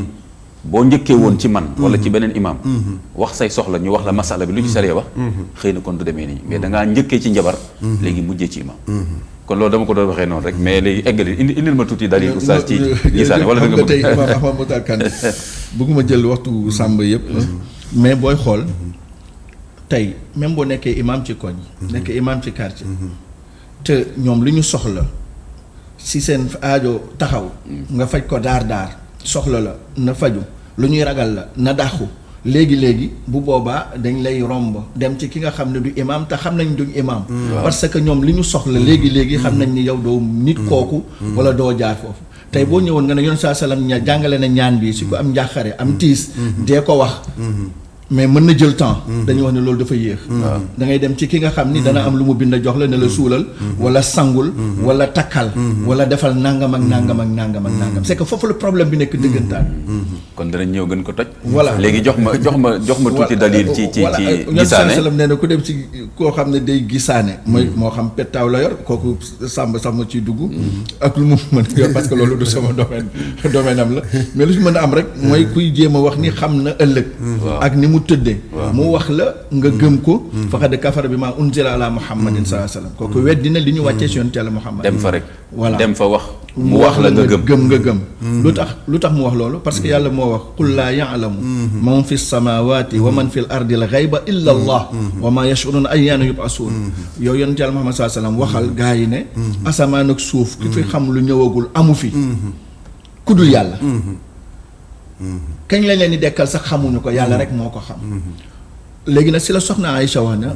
boo njëkkee woon ci man wala ci beneen imam wax say soxla ñu wax la masala bi lu ci sariya wax xëy na kon du demee nii mais dangaa njëkkee ci njabar léegi mujjee ci imam kon loolu dama ko doon waxee noonu rek mais léegi eggali indil ma tuuti dalil oustaz ci gisaane wala nga tey Imam Ahmad Mokhtar Kanté bëgguma jël waxtu sàmba yëpp mais booy xool tey même boo nekkee imam ci koñ nekk imam ci quartier te ñoom lu ñu soxla si seen aajo taxaw nga faj ko daar soxla la na faju lu ñuy ragal la na dàqu léegi bu boobaa dañ lay romb dem ci ki nga xam ne du imam te xam nañ duñ imam parce que ñoom li ñu soxla léegi xam nañ ni yow doo nit kooku wala doo jaar foofu tey boo ñëwoon nga ne yoon saa salaam ña jàngale na ñaan bi si ko am njàqare am tiis dee ko wax mais mën na jël temps. dañuy wax ne loolu dafa yéex. da ngay dem ci ki nga xam ni dana am lu mu bind jox la ne la suulal. wala sangul. wala takkal. wala defal nangam ak nangam ak nangam ak nangam c'est que foofu le problème bi nekk dëggantaan. kon danañ ñëw gën ko toj. voilà léegi jox ma tuuti dalil ci gisaane. voilà nee na ku dem ci koo xam ne day gisaane. mooy moo xam pettaaw la yor kooku sàmb sax ma ciy dugg. ak lu mu mën a yor parce que loolu du sama domaine am la mais lu ci mën a am rek mooy kuy jéem a wax ni xam na ëllëg. ak ni mu tëddee. mu wax la nga gëm ko. faqad kafara bi maa unzila ala muhammadin sallallahu alayhi wasallam kooku weddi na li ñu wàccee si yonent Yàlla Muhammad. dem fa rek. voilà dem fa wax. mu wax la nga gëm nga gëm. lu tax mu wax loolu parce que yàlla moo wax qul laa ya'lamu man fi samawati wa man fi l ardi al ghayba illa allah wa ma yash'uruna ayyaana yub'asuun yow yonent Yàlla Muhammad sallallahu alayhi wasallam waxal gaa yi ne asamaan ak suuf ki fi xam lu ñëwagul amu fi ku dul yàlla kañ lañ leen di dekkal sax xamuñu ko yàlla rek moo ko xam léegi nag si la soxna Aïcha wax na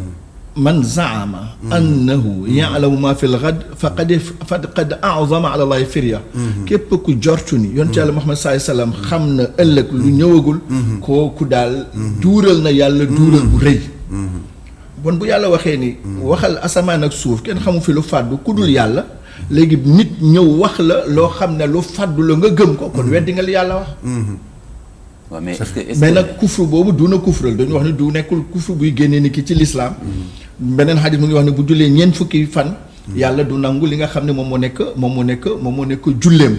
man zaama annahu ya'lamu ma fi l-ghad faqad a'zama ala Allahi firya képp ku jortu ni yonent Yàlla Muhammad sallallahu alayhi wasallam xam na ëllëg lu ñëwagul kooku daal duural na yàlla duural bu rëy bon bu yàlla waxee ni waxal asamaan ak suuf kenn xamu fi lu fàddu ku dul yàlla léegi nit ñëw wax la loo xam ne lu fàddu la nga gëm ko kon weddi nga li yàlla wax waaw mais est-ce que mais nag kufru boobu du na kufral dañu wax ne du nekkul kufru buy génnee ni ki ci lislaam beneen xadis mu ngi wax ne bu jullee ñeent fukki fan yàlla du nangu li nga xam ne moom moo nekk julleem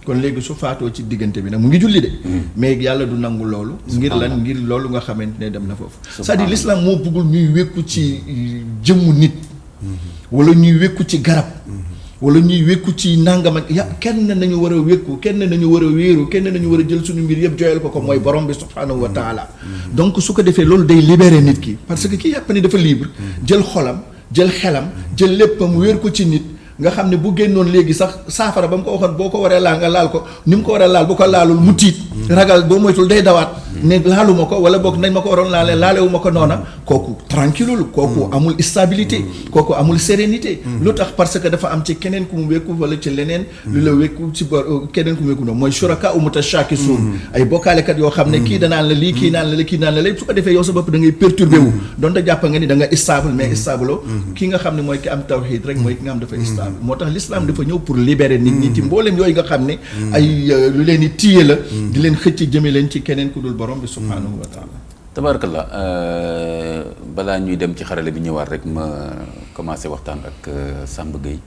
kon léegi su faatoo ci diggante bi nag mu ngi julli de mais yàlla du nangu loolu ngir lan ngir loolu nga xamante ne dem na foofu c'est-à-dire l'islam moo bëggul ñuy wékku ci jëmmu nit wala ñuy wékku ci garab wala ñuy wékku ci nangam ak kenn nañu war a wékku kenn nañu war a wéeru kenn nañu war a jël suñu mbir yëpp joyal ko mooy borom bi subhanahu wa taala donc su ko defee loolu day libérer nit ki parce que kii yàpp ni dafa libre jël xolam jël xelam jël léppam wéer ko ci nit nga xam ne bu génnoon léegi sax saafara ba mu ko waxoon boo ko waree laal nga laal ko ni mu ko waree laal bu ko laalul mu tiit ragal boo moytul day dawaat ne laaluma ko wala boog nañ ma ko waroon laale laalewu ma ko noona kooku tranquille kooku amul stabilité kooku amul sérénité lu tax parce que dafa am ci keneen ku mu wékku wala ci leneen lu la wékku ci keneen ku mu wékku noonu mooy shuraka mutashakisuun ay bokkaalekat yoo xam ne kii danaan la lii kii naan la kii naan la léegi su ko defee yow sa bopp da ngay perturbé wu donte jàpp nga ni da nga stable mais stable ki nga xam ne mooy ki am tawhid rek mooy ki nga xam dafa stable moo tax l'islam dafa ñëw pour libérer nit ñi ci mboolem yooyu nga xam ne ay lu leen di téye la di leen xëcc jëme leen ci keneen ku dul borom bi subhanahu wa taala tabarakallah balaa ñuy dem ci xarale bi ñëwaat rek ma commencé waxtaan ak Samba Gueye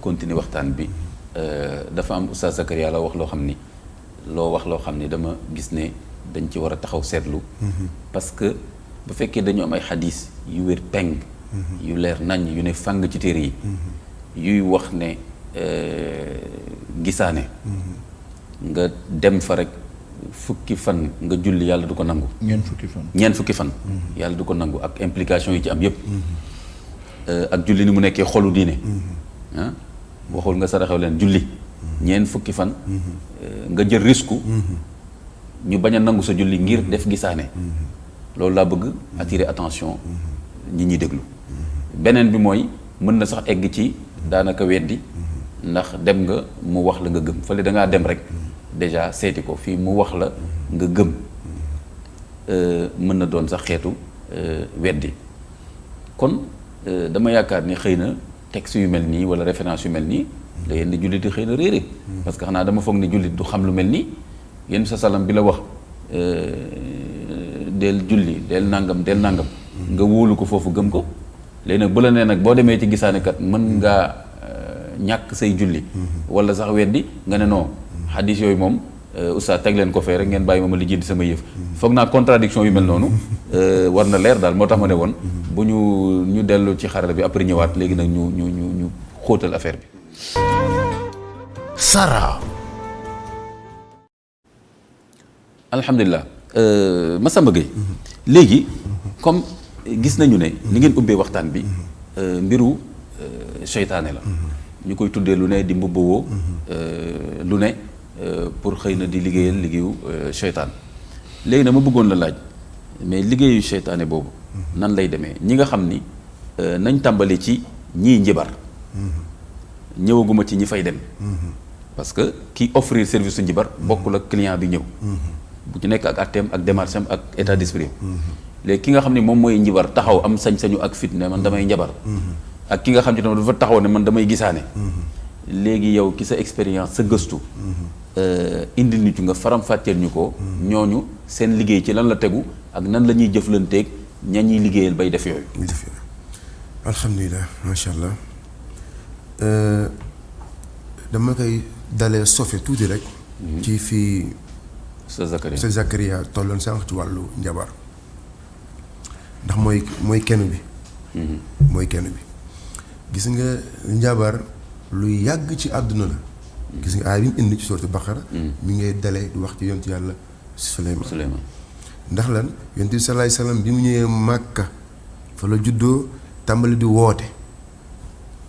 continuer waxtaan bi dafa am Oustaz Zakaria la wax loo xam ni dama gis ne dañ ci war a taxaw seetlu parce que bu fekkee dañu am ay xadis yu wér peng yu leer nañ yu ne fàng ci téere yi yuy wax ne gisaane nga dem fa rek fukki fan nga julli yàlla du ko nangu ñeent fukki fan yàlla du ko nangu ak implication yi ci am yépp ak julli ni mu nekkee xolu diine waxul nga saraxew leen julli ñeent fukki fan nga jël risque ñu bañ a nangu sa julli ngir def gisaane loolu laa bëgg attirer attention ñi ñuy déglu beneen bi mooy mën na sax egg ci daanaka weddi ndax dem nga mu wax la nga gëm fële da ngaa dem rek déjà seeti ko fii mu wax la nga gëm mën na doon sax xeetu weddi kon dama yaakaar ni xëy na texte yu mel nii wala référence yu mel nii la yenn jullit yi xëy na réere parce que xanaa dama foog ni jullit du xam lu mel nii yenn sa salam bi la wax del julli del nangam nga wóolu ko foofu gëm ko léegi nag bu la nee nag boo demee ci gisaane kat mën ngaa ñàkk say julli wala sax weddi nga ne non xadis yooyu moom oustaz teg leen ko fee rek ngeen bàyyi ma lijjanti sama yëf foog naa contradiction yu mel noonu war na leer daal moo tax ma ne woon bu ñu dellu ci xarala bi après ñëwaat léegi nag ñu xóotal affaire bi. Sara. alhamdulilah Massamba Gueye léegi comme gis nañu ne li ngeen ubbee waxtaan bi mbiru seytaane la ñu koy tuddee lu ne di mbubbawoo lu ne pour xëy na di liggéeyal liggéeyu seytaan léegi nag ma bëggoon la laaj mais liggéeyu seytaane boobu nan lay demee ñi nga xam ni nañ tàmbali ci ñii njibar ñëwaguma ci ñi fay dem parce que ki offrir service su njibar bokkul ak client bi ñëw bu ci nekk ak atteem ak démarche am ak état d'esprit léegi ki nga xam ne moom mooy njibar taxaw am sañ-sañu ak fit ne man damay njabar ak ki nga xam ne tamit dafa taxaw ne man damay gisaane léegi yow ki sa expérience sa gëstu indi nit nga faram-fàcceel ñu ko ñooñu seen liggéey ci lan la tegu ak nan la ñuy jëflanteeg ña ñuy liggéeyal bay def yooyu alhamdulilah macha allah dama koy dalee sofe tuuti rek ci fii sa Zakaria tolloon sànq ci wàllu njabar ndax mooy kenn bi mooy kenn bi gis nga njabar lu yàgg ci àdduna la gis nga aay bi mu indi ci sourate Baqara mi ngay dalee di wax ci yonent yàlla Suleymaan ndax lan yonent bi salaay salaam bi mu ñëwee Màkka fa la juddoo tàmbali di woote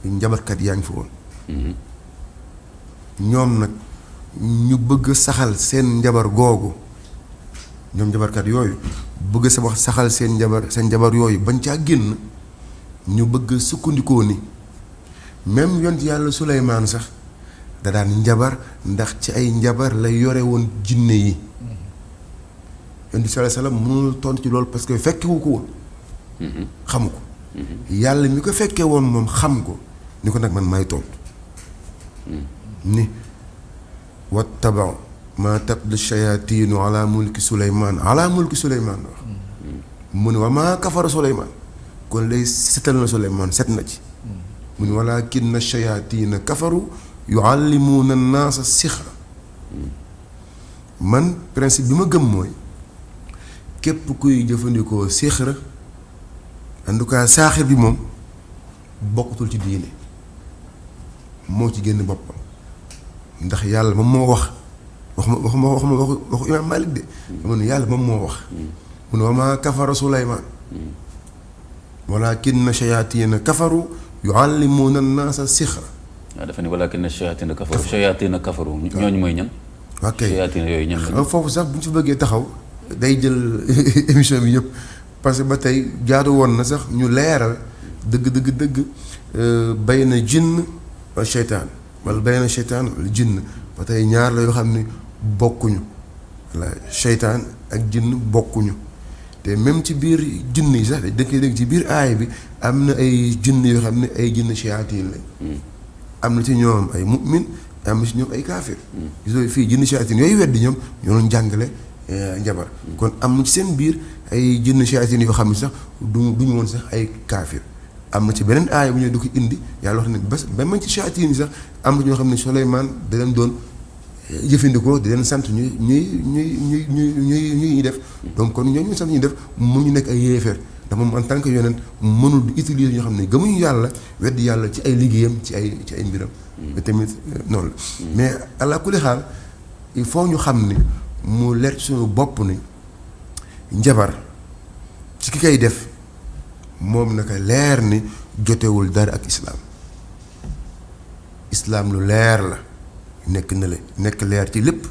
njabarkat yaa ngi fa woon ñoom nag ñu bëgg saxal seen njabar googu ñoom njabarkat yooyu bëgg sa wax saxal seen njabar yooyu bañ caa génn ñu bëgg sukkandikoo ni même yonent yàlla Suleymaan sax da daan njabar ndax ci ay njabar la yore woon jinne yi yonent bi sallallahu alayhi wasallam mënul tontu ci loolu parce que fekkewu ko woon xamu ko yàlla mi ko fekkee woon moom xam ko ni ko nag man maay tontu ni wattaba'u maa tatlu shayaatiinu ala mulki Suleymaan wax mu ne wa maa kafara Suleymaan kon lay setal na Suleymaan set na ci mu ne walaakinna shayaatiina kafaru yuallimuuna naasa sixra man principe bi ma gëm mooy képp kuy jëfandikoo sixra en tout cas saaxir bi moom bokkatul ci diine moo ci génn boppam ndax yàlla moom moo wax waxu imaam Malik de mu ne yàlla moom moo wax mu ne wa maa kafara Suleymaan walaakinna shayaatiina kafaru yuallimuuna naasa sixra waaw dafa ne walaakinna shayaatiina kafaru ñooñu mooy ñan ok shayaatiina yooyu ñan la foofu sax bu ñu fi bëggee taxaw day jël émission bi yëpp parce que ba tey jaadu woon na sax ñu leeral dëgg bayna jinn wa seytaan wala bayna seytaan wala jinn ba tey ñaar la yoo xam ne bokkuñu la seytaan ak jinn bokkuñu te même ci biir jinn yi sax da koy dégg ci biir aay bi am na ay jinn yoo xam ne ay jinn shayaatiin lañ am na ci ñoom ay mu'min am na ci ñoom ay kaafir gisoo fii jinn shayaatiin yooyu weddi ñoom ñoo doon jàngale njabar kon am na ci seen biir ay jinn shayaatiin yoo xam ne sax duñu woon sax ay kaafir am na ci beneen aaya bu ñëw di ko indi yàlla wax ne ba man ci shayaatiin yi sax am na ñoo xam ne Suleymaan da leen doon jëfandikoo di leen sant ñuy def donc kon ñooñu sant ñuy def mënuñu nekk ay yéefeer ndax moom en tant que yonent mënul di utiliser ñoo xam ne gëmuñu yàlla weddi yàlla ci ay liggéeyam ci ay mbiram mais tamit noonu la mais ala kulli xaal il faut ñu xam ne mu leer ci suñu bopp ni njabar ci ki koy def moom naka leer ni jotewul dara ak islaam lu leer la nekk leer ci lépp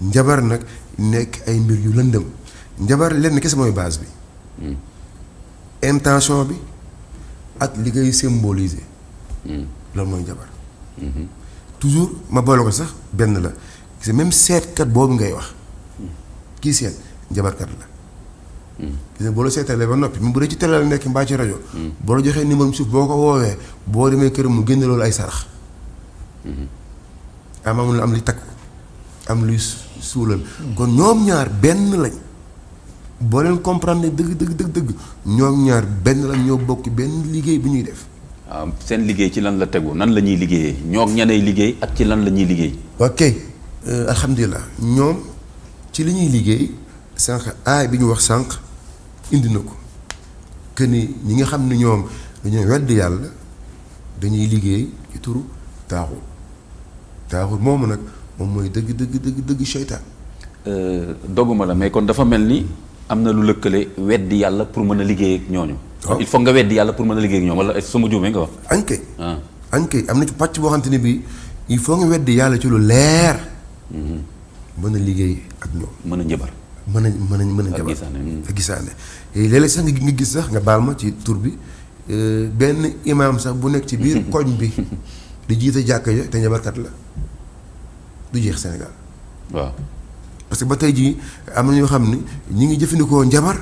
njabar nag nekk ay mbir yu lëndëm njabar lenn kese mooy base bi intention bi ak li koy symboliser loolu mooy njabar toujours ma boole ko sax benn la gis même seetkat boobu ngay wax kii seet njabarkat la gis nga boo la seetalee ba noppi même bu dee ci télé la nekk mbaa ci rajo boo la joxee numéro suuf boo ko woowee boo demee këram mu génne loolu ay sarax amul am li takk am luy suulal kon ñoom ñaar benn lañ boo leen comprendre dëgg ñoom ñaar benn lañ ñoo bokk benn liggéey bu ñuy def. waaw seen liggéey ci lan la tegu nan la ñuy liggéeyee ñoo ñanay liggéey ak ci lan la ñuy liggéey. ok alhamdulilah ñoom ci li ñuy liggéey sànq aay bi ñu wax sànq indi na ko que ni ñi nga xam ne ñoom dañoo wedd yàlla dañuy liggéey ci turu taaxul moomu nag moom mooy dëgg seytaan. dogguma la mais kon dafa mel ni am na lu lëkkale weddi yàlla pour mën a liggéey ak ñooñu. il faut nga weddi yàlla pour mën a liggéey ak ñoom wala su ma juumee nga wax. ankay am na ci pàcc boo xamante ne bii il faut nga weddi yàlla ci lu leer. mën a liggéey ak ñoom. mën a njëbar. mën a jabar ak gisaane léeg-léeg sax nga gis sax nga baal ma ci tur bi benn imaam sax bu nekk ci biir koñ bi di jiite jàkka ja te njabarkat la du jeex Sénégal. waaw parce que ba tey jii am na ñoo xam ni ñi ngi jëfandikoo njabar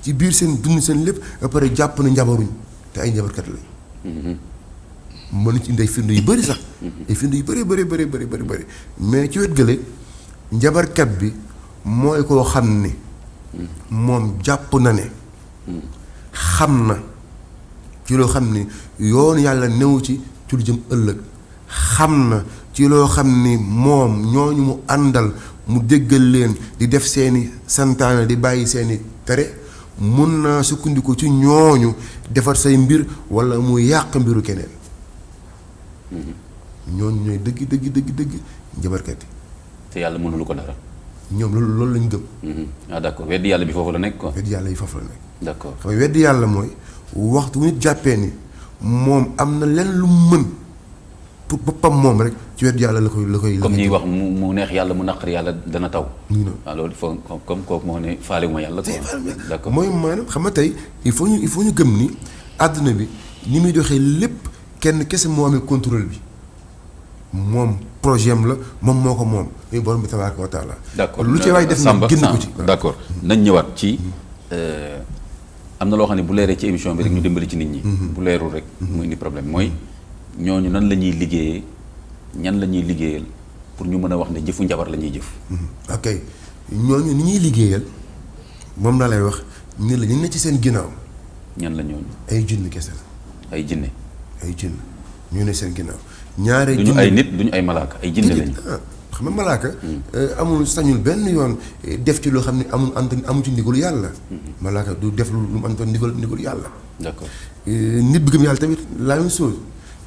ci biir seen dund seen lépp ba pare jàpp na njabaruñ te ay njabarkat lañ. mën na ci indi ay firnde yu bëri sax. ay firnde yu bëri mais ci wet gële njabarkat bi mooy koo xam ni moom jàpp na ne xam na ci loo xam ni yoon yàlla newu ci lu jëm ëllëg, xam na ci loo xam ni moom ñooñu mu àndal mu déggal leen di def seeni santaane di bàyyi seeni tere mun naa sukkandiku ci ñooñu defar say mbir walla mu yàq mbiru keneen. ñooñu ñooy dëgg njabarkat yi. te yàlla mënulu ko dara. ñoom loolu lañ gëm. D'accord weddi yàlla bi foofu la nekk quoi. weddi yàlla yi foofu la nekk. D'accord xam nga weddi yàlla mooy waxtu bu nit jàppee ni moom am na lenn lu mën pour boppam moom rek ci weddi yàlla la koy. comme ñuy wax mu neex yàlla mu naqari yàlla dana taw. waaw loolu foo comme kooku moo ne faalewuma yàlla quoi. D'accord mooy maanaam xam nga tey il faut ñu gëm ni àdduna bi ni muy doxee lépp kenn kese moo amee contrôle bi. moom projet am la moom moo ko moom muy borom bi tabaaraka wa taala. d'accord lu ci waay def na génn ko ci. d'accord nañ ñëwaat ci am na loo xam ne bu leeree ci émission bi rek ñu dimbali ci nit ñi. bu leerul rek mu indi problème mooy ñooñu nan la ñuy liggéeyee ñan la ñuy liggéeyal pour ñu mën a wax ne jëfu njabar la ñuy jëf. ok ñooñu ni ñuy liggéeyal moom laa lay wax ni la ñu ne ci seen ginnaaw. ñan la ñooñu. ay jinne kese la. ay jinne. ñu ne seen ginnaaw. ñaare duñu ay nit duñu ay malaaka ay jinne lañu. xam nga malaaka amul sañul benn yoon def ci loo xam ne amul ci ndigalu yàlla. malaaka du def lu mu antoon ndigalu yàlla. D'accord nit bi gëm yàlla tamit la même chose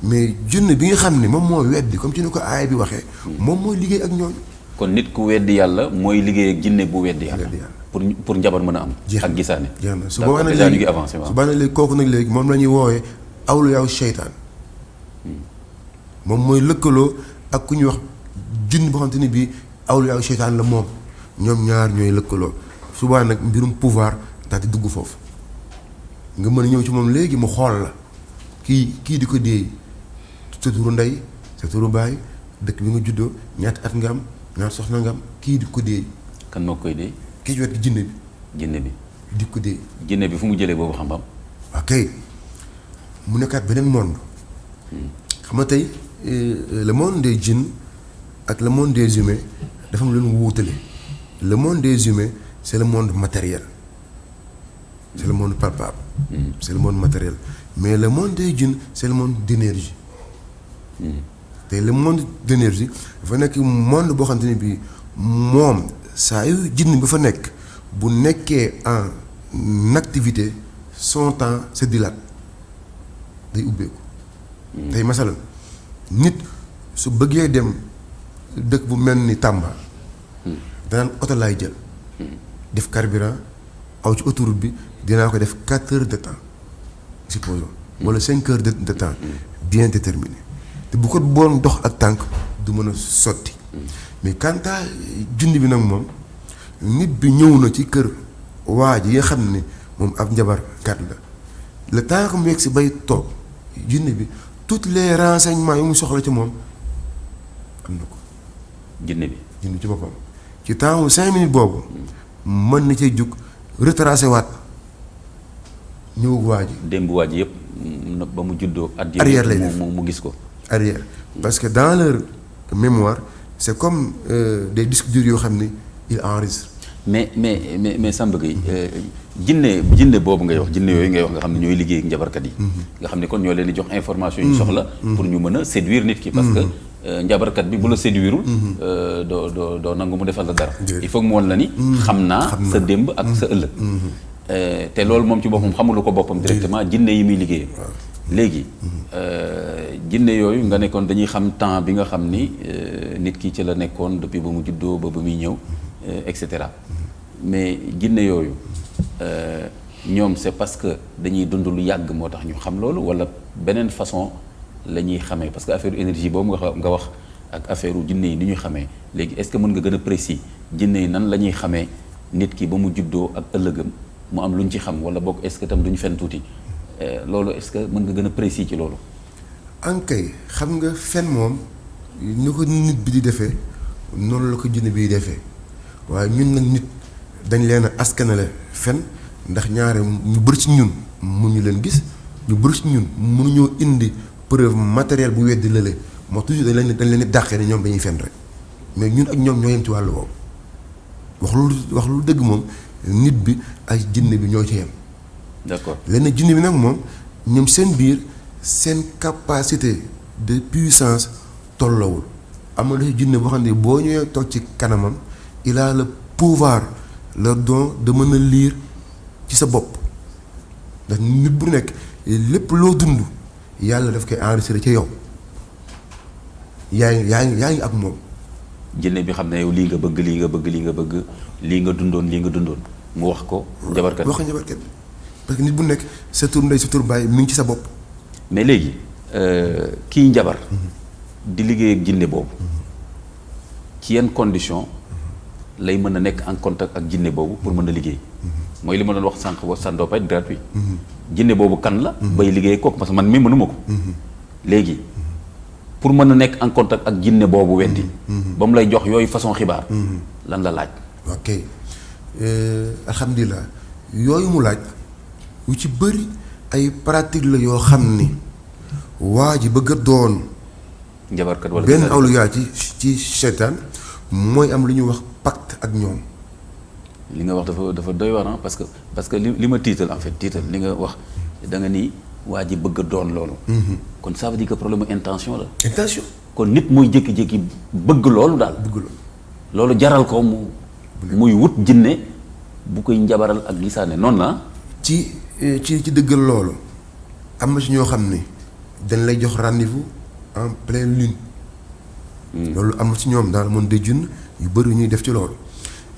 mais jinne bi nga xam ne moom moo weddi comme ci ni ko aaya bi waxee. moom mooy liggéey ak ñooñu. kon nit ku weddi yàlla mooy liggéey ak jinne bu weddi yàlla. pour njabar mën a am. ak gisaane. jeex na su boobaa nag déjà ñu ngi avancé waaw. su boobaa nag léegi kooku nag léegi moom la ñuy woowee awliyaaw seytaan. moom mooy lëkkaloo ak ku ñuy wax jinn boo xamante ni bii awliyaaw seytaan la moom ñoom ñaar ñooy lëkkaloo subaa nag mbirum pouvoir daal di dugg foofu nga mën a ñëw ci moom léegi mu xool la kii di ko déey sa turu ndey sa turu baay dëkk bi nga juddoo ñaata at nga am ñaata soxna nga am kii di ko déey. kan moo koy déey. kii ci wet gi jinne bi. jinne bi di ko déey. jinne bi fu mu jëlee boobu xam-xam. ok mu nekkaat beneen monde. xam nga tey le monde des djinns ak le monde des humains dafa am lu leen wuutale. le monde des humains c'est le monde matériel. c'est le monde palpable. c'est le monde matériel mais le monde des djinns c'est le monde d'énergie. te le monde d'énergie dafa nekk monde boo xamante ne bii moom saa yu jinn ba fa nekk bu nekkee en activité son temps se dilate day ubbeeku. tey masalan nit su bëggee dem dëkk bu mel ni Tamba danaan oto laay jël def carburant aw ci autoroute bi dinaa ko def 4 heures de temps supposons wala 5 heures de temps bien déterminé te bu ko boon dox ak tànk du mën a sotti mais quant à junni bi nag moom nit bi ñëw na ci kër waa ji nga xam ne moom ab njabarkat la le temps que mu yegg si bay toog junni bi tous les renseignements yu mu soxla ci moom am na ko. jinne bi ci boppam ci temps wu 5 minutes boobu mën na cee jug retracé waat ñëw waa ji. démb waa ji yëpp ba mu juddoo. arrière lay def mu gis ko. arrière parce que dans leur mémoire c'est comme des disques durs yoo xam ni il enregistre. mais Samba Gueye jinne boobu ngay wax jinne yooyu ngay wax nga xam ne ñooy liggéey ak njabarkat yi. nga xam ne kon ñoo leen di jox information yi soxla. pour ñu mën a séduire nit ki. parce que njabarkat bi bu la séduirul. doo nangu mu defal la dara. il faut que mu woon la ni. xam naa sa démb ak sa ëllëg. te loolu moom ci boppam xamulu ko boppam directement jinne yi muy liggéeyee. léegi jinne yooyu nga nekkoon dañuy xam temps bi nga xam ni nit ki ci la nekkoon depuis ba mu juddoo ba muy ñëw et cetera mais jinne yooyu ñoom c'est parce que dañuy dund lu yàgg moo tax ñu xam loolu wala beneen façon la ñuy xamee parce que affaire énergie boobu nga wax ak affaire jinne yi ni ñuy xamee léegi est-ce que mën nga gën a précis jinne yi nan la ñuy xamee nit ki ba mu juddoo ak ëllëgam mu am lu ñu ci xam wala boog est-ce que tam duñu fen tuuti loolu est-ce que mën nga gën a précis ci loolu. ankay xam nga fen moom ni ko nit bi di defee noonu la ko jinne bi di defee waaye ñun nag nit dañ leen a askanale fen ndax ñaare ñu bëri ci ñun mënuñu leen gis ñu bëri ci ñun mënuñoo indi preuve matérielle bu weddi lële moo toujours dañ leen di dàqee ne ñoom dañuy fen rek mais ñun ak ñoom ñoo yem ci wàllu woowu wax lu dëgg moom nit bi ak jinne bi ñoo ci yem. d'accord lenn jinne bi nag moom ñoom seen biir seen capacité de puissance tollawul am na ci jinne boo xam ne boo ñëwee toog ci kanamam il a le pouvoir le don de mën a lire ci sa bopp ndax nit bu nekk lépp loo dund yàlla daf koy enregistré ci yow yaa ngi ak moom. jinne bi xam ne yow lii nga bëgg lii nga bëgg lii nga bëgg lii nga dundoon mu wax ko njabarkat wax ko njabarkat bi parce que nit bu nekk sa tur ndey sa tur baay mi ngi ci sa bopp. mais léegi kii njabar di liggéey ak jinne boobu ci yenn condition lay mën a nekk en contact ak jinne boobu pour mën a liggéey mooy li ma doon wax sànq ba ça ne doit pas être gratuit jinne boobu kan la bay liggéey kooku parce que man mii mënuma ko léegi pour mën a nekk en contact ak jinne boobu weddi ba mu lay jox yooyu façon xibaar lan la laaj. ok alhamdulilah yooyu mu laaj yu ci bëri ay pratique la yoo xam ni waa ji bëgg a doon njabarkat wala benn awliyaa ci seytaan mooy am lu ñuy wax pacte ak ñoom. li nga wax dafa doy waar parce que li ma tiital en fait li nga wax da nga ni waa ji bëgg a doon loolu. kon ça veut dire que problème intention la. intention. kon nit muy jékki-jékki bëgg loolu daal. loolu jaral ko muy wut jinne bu koy njabaral ak gisaane noonu la. ci dëggal loolu am na ci ñoo xam ni dañ lay jox rendez-vous en pleine lune. loolu am na ci ñoom dans le monde des jinns yu bëri ñuy def ci loolu.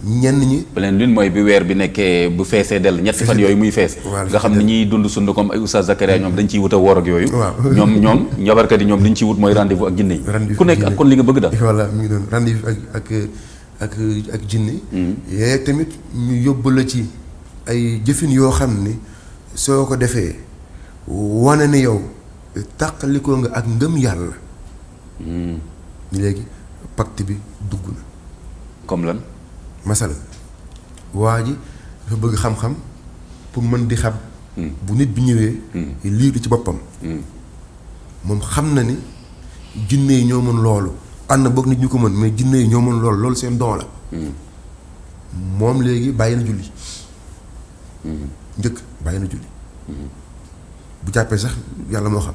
ñenn ñi. pleine lune mooy bi weer bi nekkee bu feesee dell ñetti fan yooyu muy fees. nga xam ne ñiy dund sund comme ay Oustaz Zakaria ñoom dañ ciy wut a woor ak yooyu. waaw ñoom njabarkat yi ñoom li ñu ciy wut mooy rendez-vous ak jinne yi. ku nekk ak kon li nga bëgg daal. voilà mi ngi doon rendez-vous ak jinne yi. yooyu tamit ñu yóbbu la ci ay jëfin yoo xam ni soo ko defee wane ni yow tàqalikoo nga ak ngëm yàlla. léegi pacte bi dugg na. comme lan. masala waa ji dafa bëgg xam-xam pour mën di xam. bu nit bi ñëwee. lii ci boppam. moom xam na ni jinne yi ñoo mën loolu ànd boog nit ñu ko mën mais jinne yi ñoo mën loolu seen don la. moom léegi bàyyi na julli. njëkk bàyyi na julli. bu jàppee sax yàlla moo xam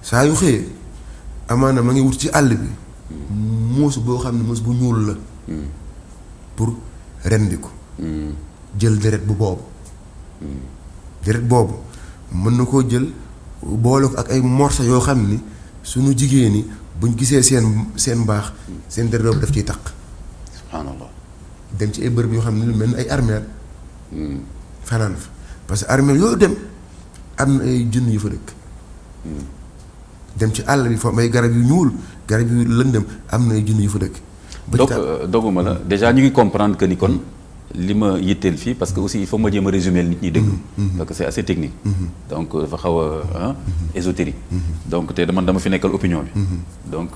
saa yu xëyee amaana ma ngi wut ci àll bi. muus boo xam ne muus bu ñuul la. pour rendi ko. jël deret bu boobu. deret boobu mën na koo jël boole ko ak ay morsa yoo xam ni suñu jigéen ñi buñ gisee seen mbaax seen deret boobu daf ciy taq. subhanallah. dem ci ay bërëb yoo xam ne lu mel ni ay armeel fanaan fa parce que armeel yoo dem am na ay jinn yu fa dëkk. dem ci àll bi foofu ay garab yu ñuul garab yu lëndëm am na ay jinn yu fa dëkk. donc doguma la déjà ñu ngi comprendre que ni kon li ma yitteel fii parce que aussi il faut ma jéem a résumer nit ñi déglu parce que c'est assez technique donc dafa xaw a ésotérique donc te dama fi nekkal opinion bi donc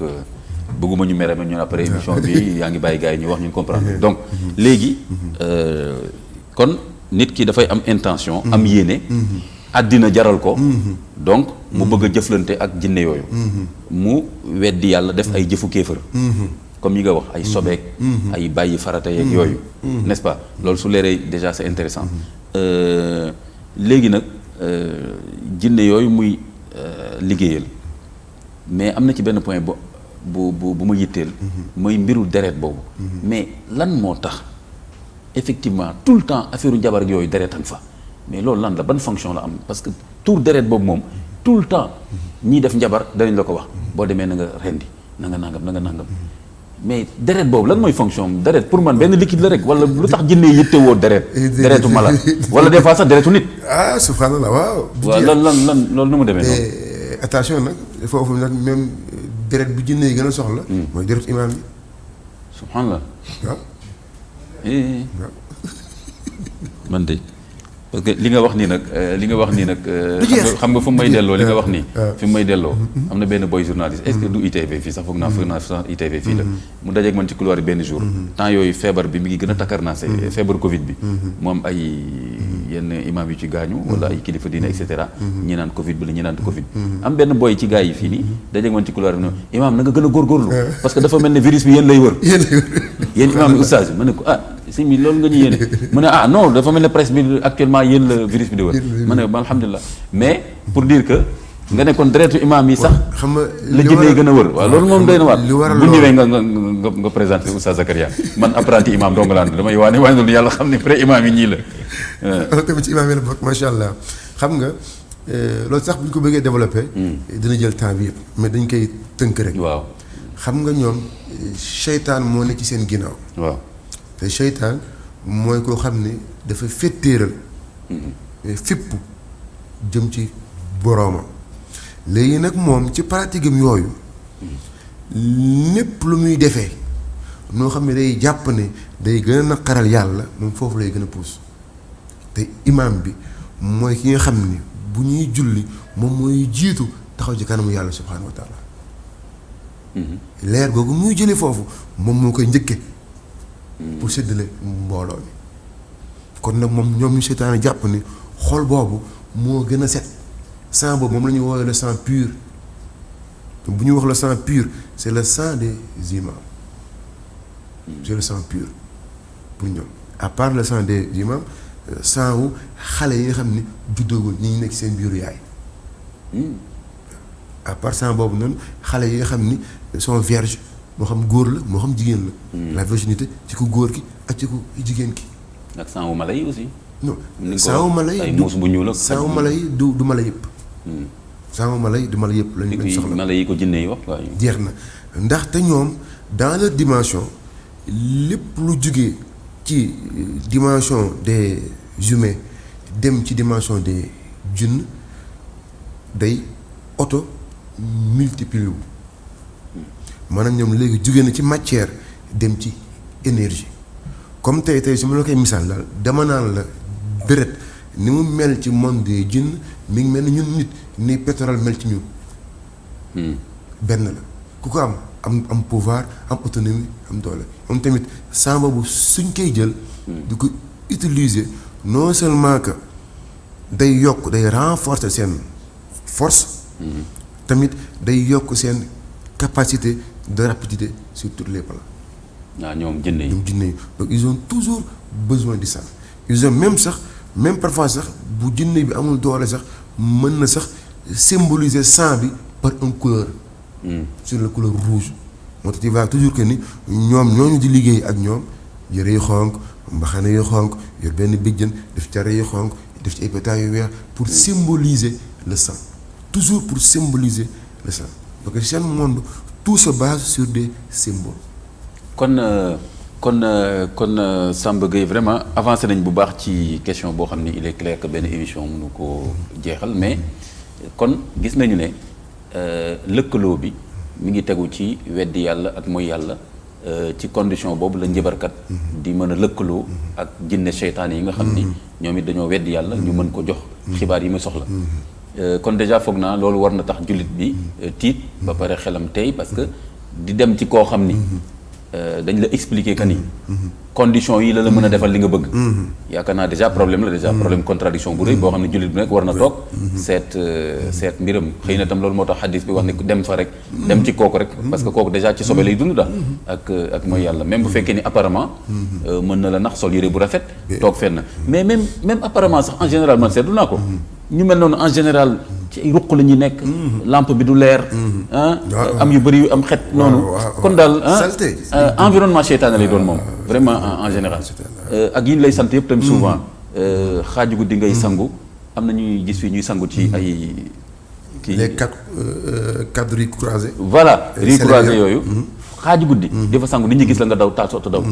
bëgguma ñu mere ma ñun après émission bi yaa ngi bàyyi gars yi ñu wax ñu comprendre donc léegi kon nit ki dafay am intention am yéene àddina jaral ko donc mu bëgg a jëflante ak jinne yooyu mu weddi yàlla def ay jëfu kéefër comme yi nga wax ay sobeek ay bàyyi farata yeeg yooyu n'est-ce pas loolu su leeree déjà c'est intéressant léegi nag jinne yooyu muy liggéeyal mais am na ci benn point bu ma yitteel mooy mbiru deret boobu mais lan moo tax effectivement tout le temps affaire u njabar ak yooyu deretan fa mais loolu lan la ban fonction la am parce que tour deret boobu moom tout le temps ñiy def njabar danañ la ko wax boo demee na nga rendi na nga nangam mais deret boobu lan mooy fonction deret pour man benn liquide la rek wala lu tax jinne yitte woo deretu mala wala des fois sax deretu nit. ah subhanallah waaw. waaw lan loolu nu mu demee noonu. attention nag foofu nag même deret bu jinne yi gën a soxla. mooy deretu imaam yi. subhanallah. waaw. man de parce que li nga wax nii nag xam nga fu mu may delloo li nga wax nii fi mu may delloo am na benn boy journaliste est-ce que du ITV fii sax foog naa sax ITV fii la mu dajeeg man ci couloir yi benn jour temps yooyu feebar bi mi ngi gën a takkarnaase feebaru Covid bi mu am ay yenn imam yu ci gaañu wala ay kilifa diine et cetera ñi naan Covid bi la ñi naan Covid am benn boy ci gars yi fii nii dajeeg man ci couloir bi imam na nga gën a góorgóorlu parce que dafa mel ne virus bi yéen lay wër yéen imam yi oustaz ma ne ko si mi loolu nga ñu yéene mu ne non dafa mel ne presse bi actuellement yéen la virus bi di wër ma ne alhamdulilah mais pour dire que nga ne kon deretu imam yi sax xam nga la jinne yi gën a wër waaw loolu moom doy na waat li waral bu ñëwee nga présenté oustaz Zakaria man apprenti imam dong laa damay waane loolu yàlla xam ne vrai imam yi ñii la tamit ci imam yi la bokk macha allah xam nga loolu sax bu ñu ko bëggee développé dina jël temps bi yëpp mais dañ koy tënk rek waaw xam nga ñoom seytaan moo ne ci seen ginnaaw waaw te seytaan mooy koo xam ne dafa féttéeral fipp jëm ci boroomam léegi nag moom ci pratique am yooyu lépp lu muy defee noo xam ne day jàpp ne day gën a naqaral yàlla moom foofu lay gën a puus te imaam bi mooy ki nga xam ni bu ñuy julli moom mooy jiitu taxaw ci kanamu yàlla subhaanahu wa taala leer googu muy jëlee foofu moom moo koy njëkke pour séddale mbooloo mi kon nag moom ñoom ñu seytaane jàpp ni xol boobu moo gën a set sang boobu moom la ñuy woowee le sang pur bu ñuy wax le sang pur c'est le sang des imams c'est le sang pur pour ñoom à part le sang des imams sang wu xale yi nga xam ni juddoogul ñi nekk seen biiru yaay à part sang boobu noonu xale yi nga xam ni sont vierges moo xam góor la moo xam jigéen la la virginité ci ku góor ki ak ci ku jigéen ki ak sangu mala yi aussi non sangu mala yi ay muus bu ñuul ak sangu mala yi du mala yëpp sangu mala yi du mala yëpp lañ soxla mala yi ko jinne yi wax waaw jeex na ndaxte ñoom dans leur dimension lépp lu jugee ci dimension des humains dem ci dimension des djinns day auto multiplier wu maanaam ñoom léegi jugee na ci matière dem ci énergie comme tey su ma la koy misaal daal dama naan la deret ni mu mel ci monde des djinns mi ngi mel ni ñun nit ni pétrole mel ci ñun benn la ku ko am pouvoir am autonomie am doole moom tamit sang boobu suñ koy jël di ko utiliser non seulement que day yokk day renforcer seen force tamit day yokk seen capacité de rapidité sur tous les plans. waaw ñoom jinne yi donc ils ont toujours besoin de ça ils ont même parfois sax bu jinne bi amul doole sax mën na sax symboliser sang bi par une couleur sur la couleur rouge moo tax tu vois toujours que ni ñoom ñooñu di liggéey ak ñoom yëre yu xonk mbaxane yu xonk yor benn bijjën def care yu xonk def ci ay pétales yu weex pour symboliser le sang toujours pour symboliser le sang parce que seen monde tout se base sur des symboles. kon Samba Gueye vraiment avancé nañ bu baax ci question boo xam ni il est clair que benn émission mënu ko jeexal mais kon gis nañu ne lëkkaloo bi mi ngi tegu ci weddi yàlla ak mooy yàlla ci condition boobu la njëbarkat di mën a lëkkaloo ak jinne seytaane yi nga xam ni ñoom it dañoo weddi yàlla ñu mën ko jox xibaar yi mu soxla kon déjà foog naa loolu war na tax jullit bi tiit ba pare xelam tey parce que di dem ci koo xam ni dañ la expliquer que ni condition yi la mën a defal li nga bëgg yaakaar naa déjà problème la déjà problème contradiction bu rëy boo xam ne jullit bi nekk war na toog seet mbiram xëy na tam loolu moo tax xadis bi wax ni dem fa rek dem ci kooku rek parce que kooku déjà ci sobe lay dund daal ak mooy yàlla même bu fekkee ni apparemment mën na la nax sol yére bu rafet toog fenn mais même apparemment sax en général man seetlu naa ko ñu mel noonu en général ci ay ruq la ñuy nekk lampe bi du leer am yu bëri yu am xet noonu kon daal environnement seytaane lay doon moom vraiment en général ak yi ñu lay sant yëpp tamit souvent xaaju guddi ngay sangu am na ñuy gis fii ñuy sangu ci ay kii les quatre riz croisés voilà riz croisés yooyu xaaju guddi di fa sangu nit ñi gis la nga daw taal sa oto daw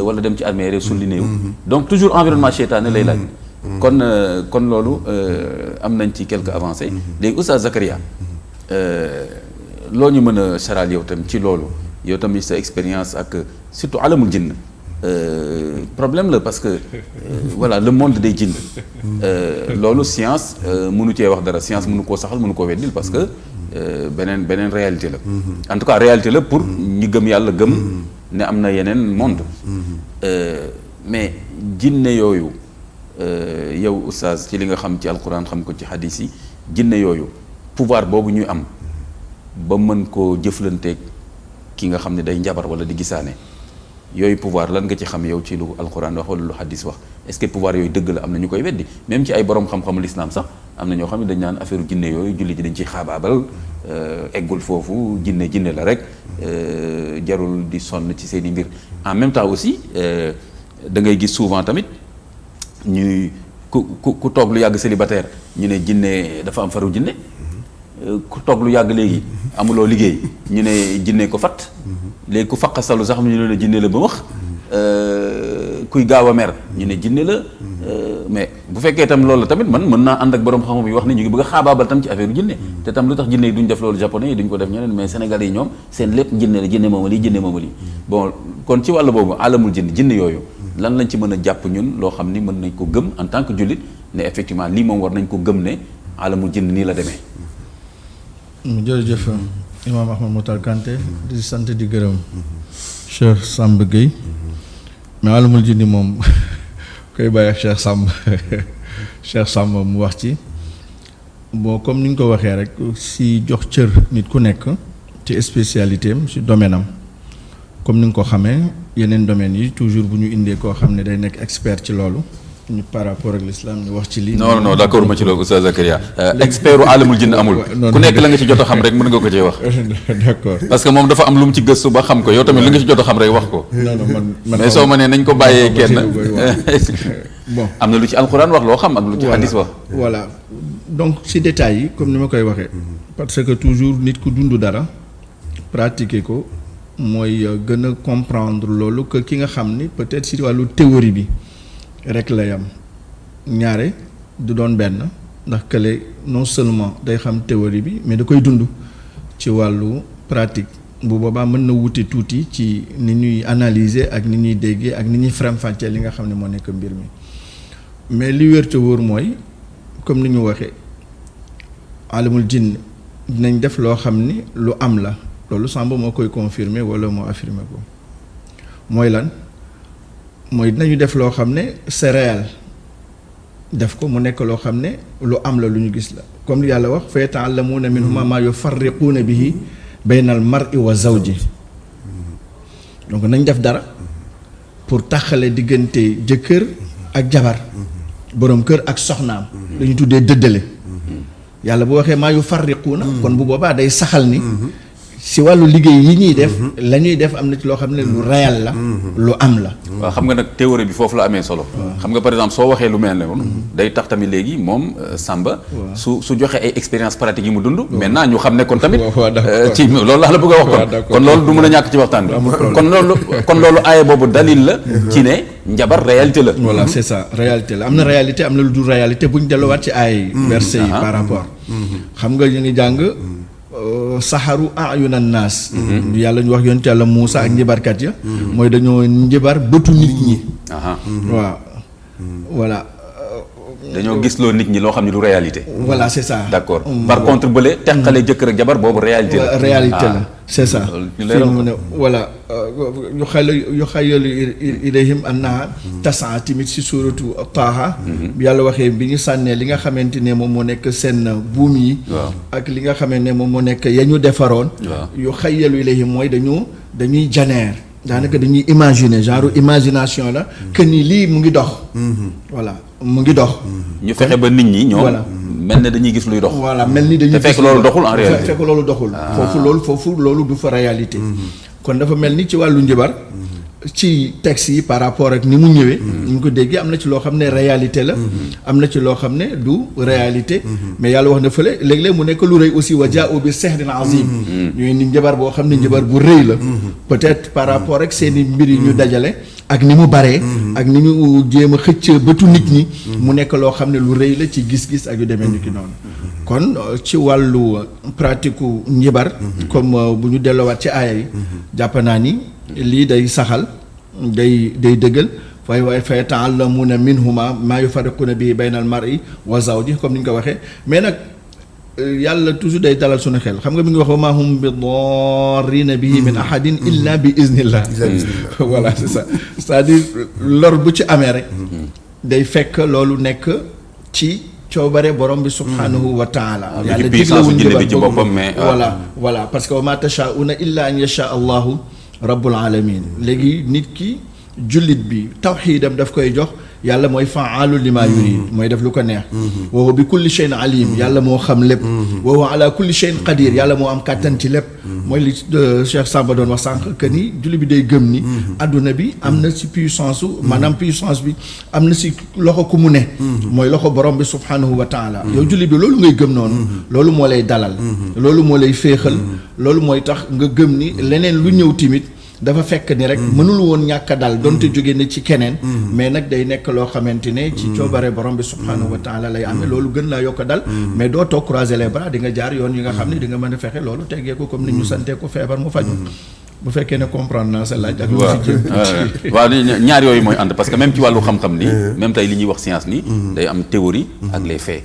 wala dem ci armée sulli néew donc toujours environnement seytaane lay laaj kon loolu am nañ ci quelques avancées léegi Oustaz Zakaria loo ñu mën a saral yow tam ci loolu yow tamit sa expérience ak surtout alamul jinn problème la parce que voilà le monde des djinns loolu science mënu cee wax dara science mënu koo saxal mënu koo weddil parce que beneen réalité la en tout cas réalité la pour ñi gëm yàlla gëm ne am na yeneen monde mais jinne yooyu yow oustaz ci li nga xam ci alquran xam ko ci hadis yi jinne yooyu pouvoir boobu ñuy am ba mën koo jëflanteeg ki nga xam ne day njabar wala di gisaane yooyu pouvoir lan nga ci xam yow ci lu alquran wax wala lu hadis wax est-ce que pouvoir yooyu dëgg la am na ñu koy weddi même ci ay borom xam-xamu l'islam sax am na ñoo xam ne dañ naan affaire jinne yooyu julli ji dañ ciy xaabaabal eggul foofu jinne la rek jarul di sonn ci seen i mbir en même temps aussi da ngay gis souvent tamit ñuy ku toog lu yàgg célibataire ñu ne jinne dafa am faru jinne ku toog lu yàgg léegi amuloo liggéey ñu ne jinne ko fat léegi ku faqasalu sax ñu ne jinne la ba wax kuy gaaw a mer ñu ne jinne la mais bu fekkee tam loolu la tamit man mën naa ànd ak borom xam-xam yi wax ne ñu ngi bëgg a xaabaabal tam ci affaire jinne te tam lu tax jinne yi duñ def loolu japonais yi duñ ko def ñeneen mais sénégalais yi ñoom seen lépp jinne la jinne mooma lii bon kon ci wàllu boobu alamul jinne yooyu lan lañ ci mën a jàpp ñun loo xam ni mën nañ ko gëm en tant que jullit ne effectivement lii moom war nañ ko gëm ne alamul jinne nii la demee. jërëjëf Imam Ahmad Mokhtar Kanté di sant di gërëm Cheikh Samb Gueye mais alamul jinne moom koy bàyyi ak Cheikh Samb mu wax ci bon comme ni ñu ko waxee rek si jox cër nit ku nekk ci spécialité am si domaine am comme ni nga ko xamee yeneen domaines yi toujours bu ñu indee koo xam ne day nekk expert ci loolu ñu par rapport ak l'islam ñu wax ci lii. non d'accord ma ci loolu Oustaz Zakaria expert u alamul jinn amul ku nekk la nga ci jot a xam rek mën nga ko cee wax. d'accord parce que moom dafa am lu mu ci gëstu ba xam ko yow tamit li nga ci jot a xam rek wax ko. non man mais soo ma nee nañ ko bàyyee kenn. bon am na lu ci alxuraan wax loo xam ak lu ci hadis wax. voilà donc ci détails yi comme ni ma koy waxee. parce que toujours nit ku dund dara pratiquer ko mooy gën a comprendre loolu que ki nga xam ni peut-être ci wàllu théorie bi. rek la yam ñaare du doon benn ndax kële non seulement day xam théorie bi mais da koy dund ci wàllu pratique bu boobaa mën na wuti tuuti ci ni ñuy analyser ak ni ñuy déggee ak ni ñuy faram-fàccee li nga xam ne moo nekk mbir mi mais li wér te wóor mooy comme ni ñu waxee alamul jinn dinañ def loo xam ni lu am la loolu Samba moo koy confirmer wala moo affirmer ko mooy lan mooy dinañu def loo xam ne c'est réel def ko mu nekk loo xam ne lu am la lu ñu gis la comme li yàlla wax fa yata'allamuuna minhumaa maa yufarriquuna bihi bayna al mar'i wa zawji donc nañ def dara pour taxale diggante jëkkër ak jabar boroom kër ak soxnaam dañu tuddee dëddale yàlla bu waxee maa yufarriquuna kon bu boobaa day saxal ni si wàllu liggéey yi ñuy def la ñuy def am na ci loo xam ne lu réel la lu am la waaw xam nga nag théorie bi foofu la amee solo xam nga par exemple soo waxee lu mel ne woon day tax tamit léegi moom Samba su joxe ay expérience pratique yi mu dund maintenant ñu xam ne kon tamit ci loolu la bëgg a wax kon loolu du mën a ñàkk ci waxtaan bi kon loolu aaye boobu dalil la ci ne njabar réalité la voilà c'est ça réalité la am na réalité am na lu dul réalité bu ñu delluwaat ci ay versets yi par rapport xam nga ñu ngi jàng saxaru ayunan naas yàlla ñu wax yonent yàlla Muusa ak njibarkat ya mooy dañoo njibar bëtu nit ñi waaw voilà dañoo gis loo nit ñi loo xam ne du réalité voilà c'est ça d'accord par contre bële teqale jëkkër ak jabar boobu réalité la c'est ça fii mu ne voilà yu xayyalu ilayhim annaha tasaa tamit si suuratu Taaha bi yàlla waxee bi ñu sànnee li nga xamante ne moom moo nekk seen buum yi ak li nga xamante ne moom moo nekk ya ñu defaroon yu xayyalu ilayhim mooy dañuy janeer daanaka dañuy imaginer genre imagination la que ni lii mu ngi dox voilà mu ngi dox ñu fexe ba nit ñi ñoom mel ne dañuy gis luy dox voilà mel ni dañuy te fekk loolu doxul en réalité fekk loolu doxul foofu loolu du fa réalité kon dafa mel ni ci wàllu njibar ci texte yi par rapport ak ni mu ñëwee ñu ko déggee am na ci loo xam ne réalité la am na ci loo xam ne du réalité mais yàlla wax na fële léeg-léeg mu nekk lu rëy aussi wa jaa'u bi sihrin azim ñooy ni njabar boo xam ne njabar bu rëy la peut-être par rapport ak seen i mbir yi ñu dajale ak ni mu baree ak ni ñu jéem a xëcc bëtu nit ñi mu nekk loo xam ne lu rëy la ci gis-gis ak yu demee ni ki noonu kon ci wàllu pratique u njibar comme bu ñu delloowaat ci aaya yi jàpp naa ni lii day saxal day dëggal waaye fa yata'allamuna minhuma maa yufarriquna bihi bayna al mar'i wa zawji comme ni ñu ko waxee mais nag yàlla toujours day dalal suñu xel xam nga mi ngi wax wa maa hum bi darrina bihi min ahadin illa bi iznillah voilà c'est ça c'est-à-dire lor bu ci amee rek day fekk loolu nekk ci coobare borom bi subhanahu wa taala yàlla diglewuñ bi ci boppam mais voilà parce que wa ma tashaa'una illa an yasha allahu rabbul alamin léegi nit ki jullit bi tawxiidam daf koy jox yàlla mooy fa'aalu lima yurid mooy def lu ko neex wa huwa bi kulli shay'in alim yàlla moo xam lépp wa huwa ala kulli shay'in qadir yàlla moo am kàttan ci lépp mooy li Cheikh Samba doon wax sànq que ni jullit bi day gëm ni adduna bi am na si puissance su maanaam puissance bi am na si loxo ku mu ne mooy loxo borom bi subhanahu wa taala yow jullit bi loolu ngay gëm noonu loolu moo lay dalal loolu moo lay féexal loolu mooy tax nga gëm ni leneen lu ñëw timit dafa fekk ni rek mënul woon ñàkk a dal donte jóge na ci keneen mais nag day nekk loo xamante ne ci coobare borom bi subhanahu wa taala lay amee loolu gën laa yokk a dal mais doo toog croiser les bras di nga jaar yoon yi nga xam ne di nga mën a fexe loolu teggee ko comme ni ñu santee ko feebar mu faju bu fekkee ne comprendre naa sa laaj ak lu si jëm waaw ñaar yooyu mooy ànd parce que même ci wàllu xam-xam ni même tey li ñuy wax science ni day am théorie ak les faits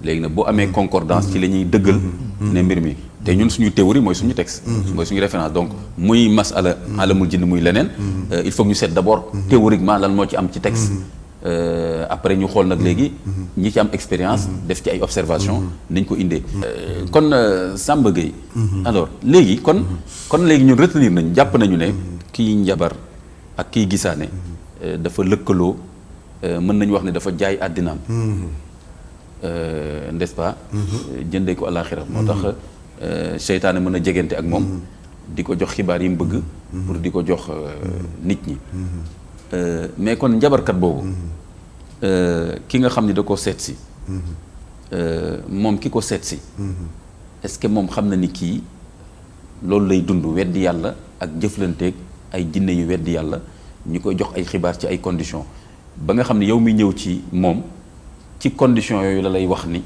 léegi nag boo amee concordance ci la ñuy dëggal ne mbir mi te ñun suñu théorie mooy suñu texte mooy suñu référence donc muy masala alamul jinn muy leneen il faut que ñu seet d'abord théoriquement lan moo ci am ci texte après ñu xool nag léegi ñi ci am expérience def ci ay observation nañ ko indee kon Samba Gueye alors léegi kon léegi ñun retenir nañ jàpp nañu ne kii njabar ak kii gisaane dafa lëkkaloo mën nañu wax ne dafa jaay àddinaam n'est-ce pas jëndee ko àllaaxira moo tax seytaane mën a jegante ak moom di ko jox xibaar yi mu bëgg pour di ko jox nit ñi mais kon njabarkat boobu ki nga xam ni da ko seet si moom ki ko seet si est-ce que moom xam na ni kii loolu lay dund weddi yàlla ak jëflanteeg ay jinne yu weddi yàlla ñu koy jox ay xibaar ci ay conditions ba nga xam ne yow mi ñëw ci moom ci conditions yooyu la lay wax ni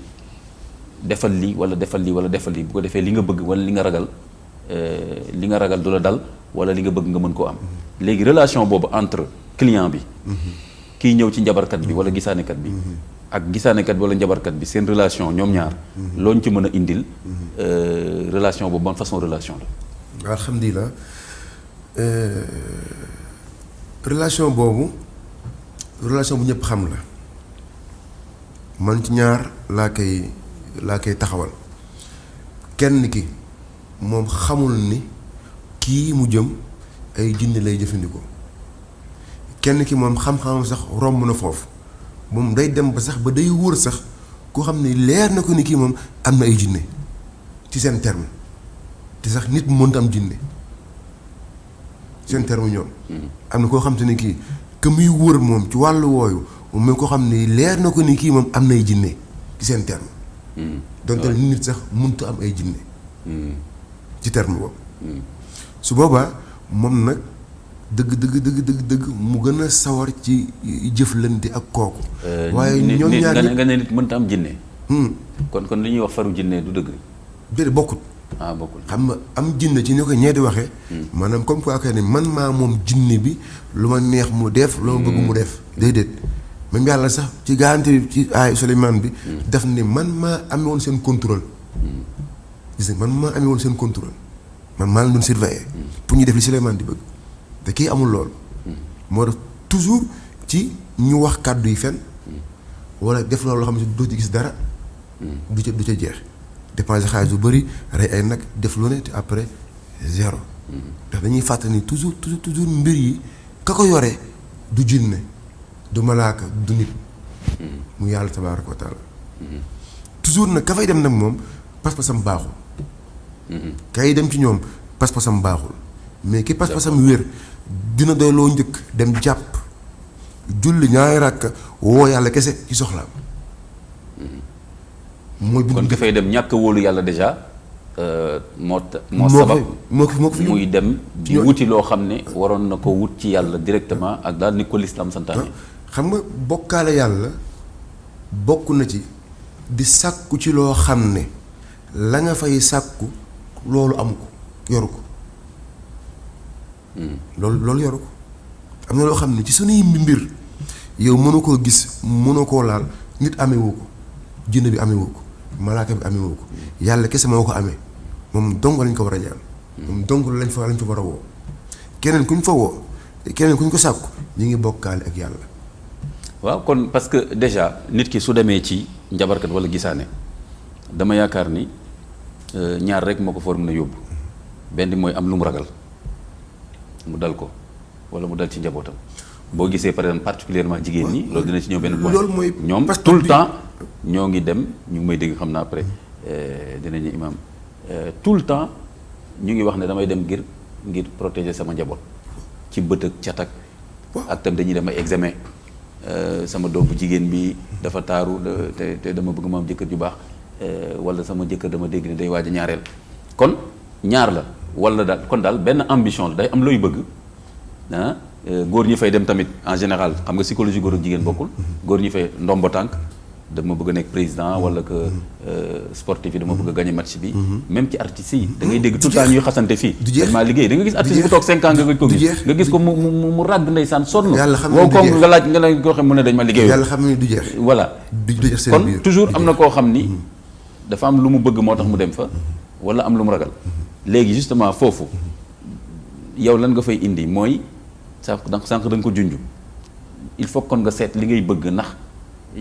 defal lii wala defal lii wala defal lii bu ko defee li nga bëgg wala li nga ragal du la dal wala li nga bëgg nga mën koo am léegi relation boobu entre client bi kiy ñëw ci njabarkat bi wala gisaanekat bi ak gisaanekat bi wala njabarkat bi seen relation ñoom ñaar looñ ci mën a indil relation boobu ban façon relation la alhamdulilah relation boobu relation bu ñëpp xam la man ci ñaar laa koy taxawal kenn ki moom xamul ni kii mu jëm ay jinne lay jëfandikoo kenn ki moom xam-xamam sax romb na foofu moom day dem ba sax ba day wóor sax koo xam ne leer na ko ni kii moom am na ay jinne ci seen terme te sax nit mu mënta am jinne seen terme ñoom am na koo xam te ne kii que muy wóor moom ci wàllu wooyu moom mooy koo xam ne leer na ko ni kii moom am na ay jinne ci seen terme donte nit sax mënta am ay jinne ci terme boobu su boobaa moom nag dëgg mu gën a sawar ci jëflante ak kooku waaye ñoom ñaar nga ne nit mënta am jinne kon li ñuy wax faru jinne du dëgg déedéet bokkut bokkul xam nga am jinne ci ni ko ñee di waxee maanaam comme quoi que ne man maa moom jinne bi lu ma neex mu def lu ma bëgg mu def déedéet même yàlla sax ci garanti bi ci ay Souleymane bi daf ne man maa amee woon seen contrôle gis nga man maa amee woon seen contrôle man maa leen doon surveiller pour ñu def li Souleymane di bëgg te kii amul loolu moo tax toujours ci ñu wax kàddu yi fen wala def loolu loo xam ne doo ci gis dara du ca jeex dépenser xaalis bu bëri rey ay nag def lu ne te après zéro ndax dañuy fàttali ni toujours mbir yi ka ko yore du jinne du malaaka du nit mu yàlla tabaaraka wa taala toujours nag ka fay dem nag moom pas-pasam baaxul kay dem ci ñoom pas-pasam baaxul mais ki pas-pasam wér dina doy loo njëkk dem jàpp julli ñaari rakka woo yàlla kese ci soxlaam mooy bu kon ka fay dem ñàkk wóolu yàlla déjà moo sabab moo ko fi muy dem di wuti loo xam ne waroon na ko wut ci yàlla directement ak daal ni ko lislaam santaane xam nga bokkaale yàlla bokk na ci di sàkku ci loo xam ne la nga fay sàkku loolu amu ko yoru ko loolu yoru ko am na loo xam ne ci sunuy mbir yow mënu koo gis mënu koo laal nit amee woo ko jinne bi amee woo ko malaaka bi amee woo ko yàlla kese moo ko amee moom dong lañ ko war a ñaan moom dong lañ fa war a woo keneen kuñ fa woo keneen kuñ ko sàkku ñu ngi bokkaale ak yàlla. waaw kon parce que déjà nit ki su demee ci njabarkat wala gisaane dama yaakaar ni ñaar rek moo ko for mën a yóbbu benn mooy am lu mu ragal mu dal ko wala mu dal ci njabootam boo gisee par exemple particulièrement jigéen ñi loolu dina ci ñëw benn point loolu mooy ñoom tout le temps ñoo ngi dem ñu ngi may dégg xam naa après dinañu imam tout le temps ñu ngi wax ne damay dem ngir protéger sama njaboot ci bët ak cat ak tam dañuy dem ay examen sama doom bu jigéen bi dafa taaru te dama bëgg ma am jëkkër ju baax wala sama jëkkër dama dégg ne day waaj a ñaareel kon ñaar la wala daal kon daal benn ambition la day am looy bëgg góor ñi fay dem tamit en général xam nga psychologie góor ak jigéen bokkul góor ñi fay ndombo tànk dama bëgg a nekk président wala que sportif yi dama bëgg a gagner match bi même ci artistes yi da ngay dégg tout le temps ñuy xasante fii dañ maa liggéey da nga gis artiste bu toog 5 ans nga ko gis nga gis ko mu ràgg ndeysaan sonn woo ko nga laaj nga la ko xam mu ne dañ ma liggéey yàlla xam ne du jeex voilà kon toujours am na koo xam ni dafa am lu mu bëgg moo tax mu dem fa wala am lu mu ragal léegi justement foofu yow lan nga fay indi mooy sànq da nga ko junj il faut kon nga seet li ngay bëgg ndax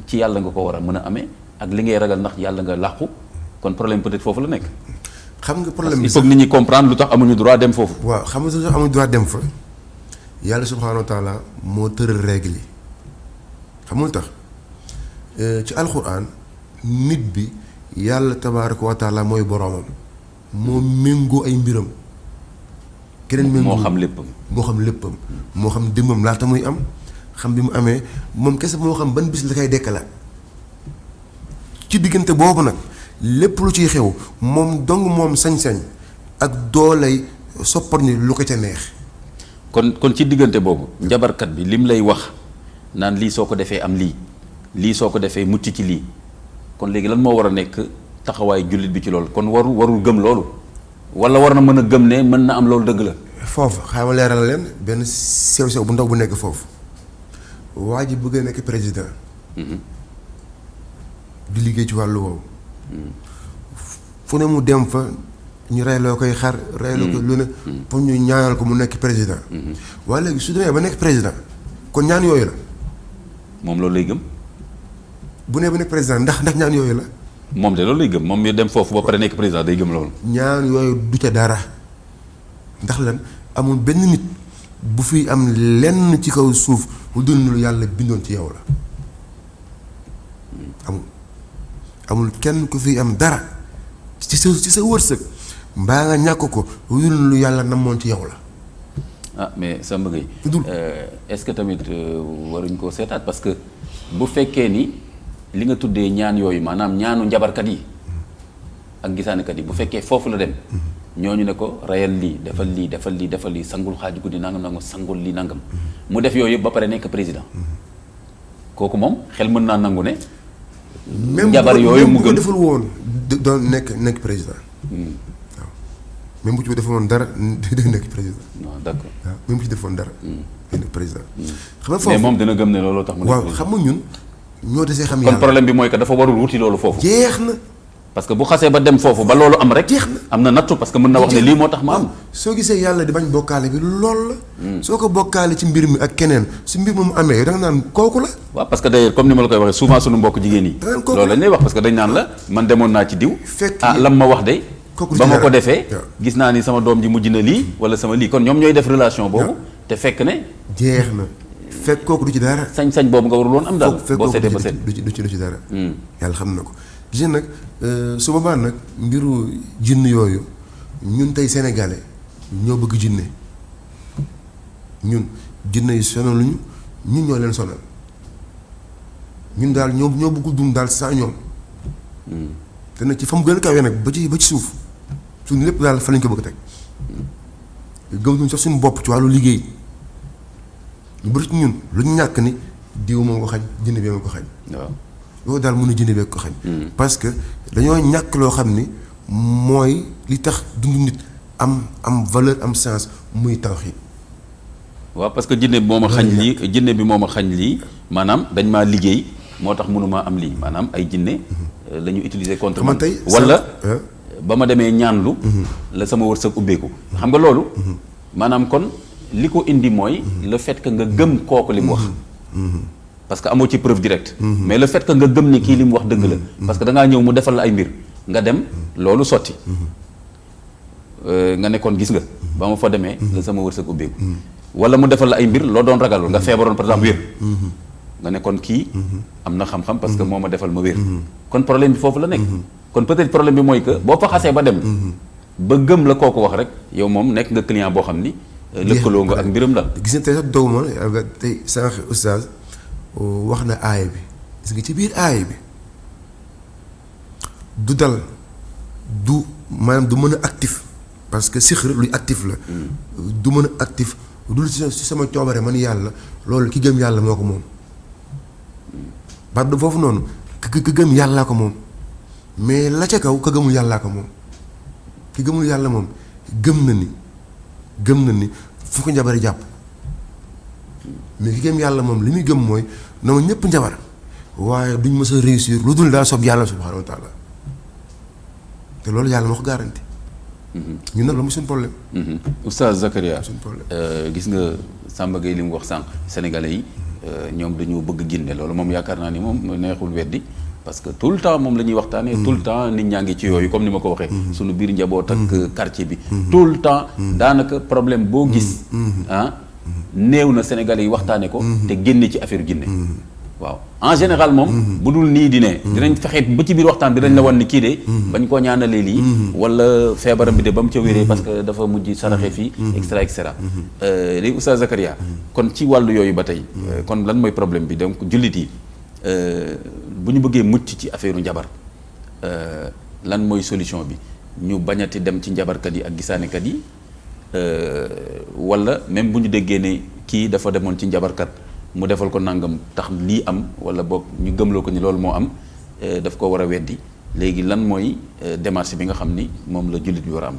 ci yàlla nga ko war a mën a amee ak li ngay ragal ndax yàlla nga làqu kon problème peut-être foofu la nekk. xam nga problème bi il faut que nit ñi comprendre lu tax amuñu droit dem foofu. waaw xam nga lu tax amuñu droit dem fa yàlla subhaanahu wa taala moo tëral règle yi xam nga lu tax ci alxuraan nit bi yàlla tabaaraka wa taala mooy boroomam moo méngoo ay mbiram. keneen méngoo moo xam léppam. moo xam léppam moo xam démbam laata muy am xam bi mu amee moom kese moo xam ban bis la koy dekkalaat ci diggante boobu nag lépp lu ciy xew moom dong moom sañ-sañ ak doolay soppar ni lu ko ca neex. kon ci diggante boobu njabarkat bi lim lay wax naan lii soo ko defee am lii soo ko defee mucc ci lii kon léegi lan moo war a nekk taxawaay jullit bi ci loolu kon warul gëm loolu wala war na mën a gëm ne mën na am loolu dëgg la. foofu xaaral ma leeral leen benn sew bu ndaw bu nekk foofu waa ji bëgg a nekk président. di liggéey ci wàllu woowu. fu ne mu dem fa ñu reyloo koy xar. reyloo ko lu ne pour ñu ñaanal ko mu nekk président. waaye léegi su demee ba nekk président kon ñaan yooyu la. moom loolu lay gëm. bu nee ba nekk président ndax ñaan yooyu la. moom de loolu lay gëm moom mi dem foofu ba pare nekk président day gëm loolu. ñaan yooyu du ca dara ndax lan amul benn nit bu fi am lenn ci kaw suuf lu dul lu yàlla bindoon ci yow la amul kenn ku fi am dara ci sa wërsëg mbaa nga ñàkk ko lu dul lu yàlla namoon ci yow la. ah mais Samba Gueye est-ce que tamit waruñ koo seetaat parce que bu fekkee ni li nga tuddee ñaan yooyu maanaam ñaanu njabarkat yi ak gisaanekat yi bu fekkee foofu la dem ñooñu ne ko reyal lii defal lii sangul xaaju guddi nangam sangul lii nangam mu def yooyu yëpp ba pare nekk président kooku moom xel mën naa nangu ne. njabar yooyu mu gën deful woon doon nekk président. waaw même bu ci deful woon dara day nekk président. waaw d'accord waaw même bu ci defoon dara. day nekk président. xam nga foofu mais moom dina gëm ne looloo tax mu nekk waaw xam nga ñun ñoo desee xam yàlla kon problème bi mooy que dafa warul wuti loolu foofu. jeex na. parce que bu xasee ba dem foofu ba loolu am rek. jeex na am na nattu parce que mën na wax ne lii moo tax ma am. soo gisee yàlla di bañ bokkaale bi lool la. soo ko bokkaale ci mbir mi ak keneen su mbir moomu amee yow da nga naan kooku la. waaw parce que d'ailleurs comme ni ma la koy waxee souvent sunu mbokk jigéen yi. loolu lañ lay wax parce que dañ naan la man demoon naa ci diw. lam ma wax de. ba ma ko defee gis naa ni sama doom ji mujj na lii wala sama lii kon ñoom ñooy def relation boobu. te fekk ne. jeex na fekk kooku du ci dara. sañ-sañ boobu nga warul woon am daal. boo seetee ba seet du ci dara. yàlla xam na ko. gis nag su boobaa nag mbiru jinn yooyu ñun tey sénégalais ñoo bëgg jinne ñun jinne yi sonaluñu ñun ñoo leen sonal ñun daal ñoo bëgg dund daal sans ñoom. te nag ci fa mu gën a kawee nag ba ci suuf suñu lépp daal fa lañ ko bëgg a teg gëm duñ sax suñu bopp ci wàllu liggéey ñu bëri ci ñun lu ñu ñàkk ni diw moo ko xañ jinne bee moo ko xañ. waaw loolu daal mën a jënd beeg ko xañ. parce que dañoo ñàkk loo xam ni mooy li tax dund nit am valeur am sens muy tawxiid waaw parce que jinne bi moo ma xañ lii jinne bi moo ma xañ lii maanaam dañ maa liggéey moo tax mënumaa am lii maanaam ay jinne la ñu utiliser contre man wala ba ma demee ñaanlu la sama wërsëg ubbeeku xam nga loolu maanaam kon li ko indi mooy le fait que nga gëm kooku li mu wax parce que amoo ci preuve directe mais le fait que nga gëm ni kii li mu wax dëgg la parce que da ngaa ñëw mu defal la ay mbir nga dem loolu sotti nga nekkoon gis nga ba ma fa demee la sama wërsëg ubbeeku wala mu defal la ay mbir loo doon ragal nga feebaroon par exemple wér nga ne kon kii am na xam-xam parce que moo ma defal ma wér kon problème bi foofu la nekk kon peut-être problème bi mooy que boo fa xasee ba dem ba gëm la kooku wax rek yow moom nekk nga client boo xam ni lëkkaloo nga ak mbiram la gis nga tey sax dow ma tey sànq oustaz wax na aaya bi gis nga ci biir aaya bi du dal du maanaam du mën a actif parce que sixr luy actif la du mën a actif dul si sama coobare man yàlla loolu ki gëm yàlla moo ko moom baat du foofu noonu ki gëm yàllaa ko moom mais la ca kaw ka gëmul yàllaa ko moom ki gëmul yàlla moom gëm na ni fu ko njabari jàpp mais ki gëm yàlla moom li muy gëm mooy na ma ñëpp njabar waaye duñ mës a réussir lu dul daa soob yàlla subhanahu wa taala te loolu yàlla moo ko garanti ñun nag la mu suñu problème Oustaz Zakaria suñu problème gis nga Samba Gueye li mu wax sànq sénégalais yi ñoom dañoo bëgg ginne loolu moom yaakaar naa ni moom neexul weddi parce que tout le temps moom la ñuy waxtaanee tout le temps nit ñaa ngi ci yooyu comme ni ma ko waxee suñu biir njaboot ak quartier bi tout le temps daanaka problème boo gis néew na sénégalais yi waxtaane ko te génne ci affaire ginne waaw en général moom bu dul nii di ne dinañ fexe ba ci biir waxtaan dinañ la wan ni kii de bañ koo ñaanalee lii wala feebaram bi de ba mu ca wéree parce que dafa mujj saraxe fii et cetera léegi Oustaz Zakaria kon ci wàllu yooyu ba tey kon lan mooy problème bi donc jullit yi bu ñu bëggee mucc ci affaire njabar lan mooy solution bi ñu bañati dem ci njabarkat yi ak gisaanekat yi wala même bu ñu déggee ne kii dafa demoon ci njabarkat mu defal ko nangam tax lii am wala boog ñu gëmloo ko ni loolu moo am daf ko war a weddi léegi lan mooy démarche bi nga xam ni moom la jullit bi war a am.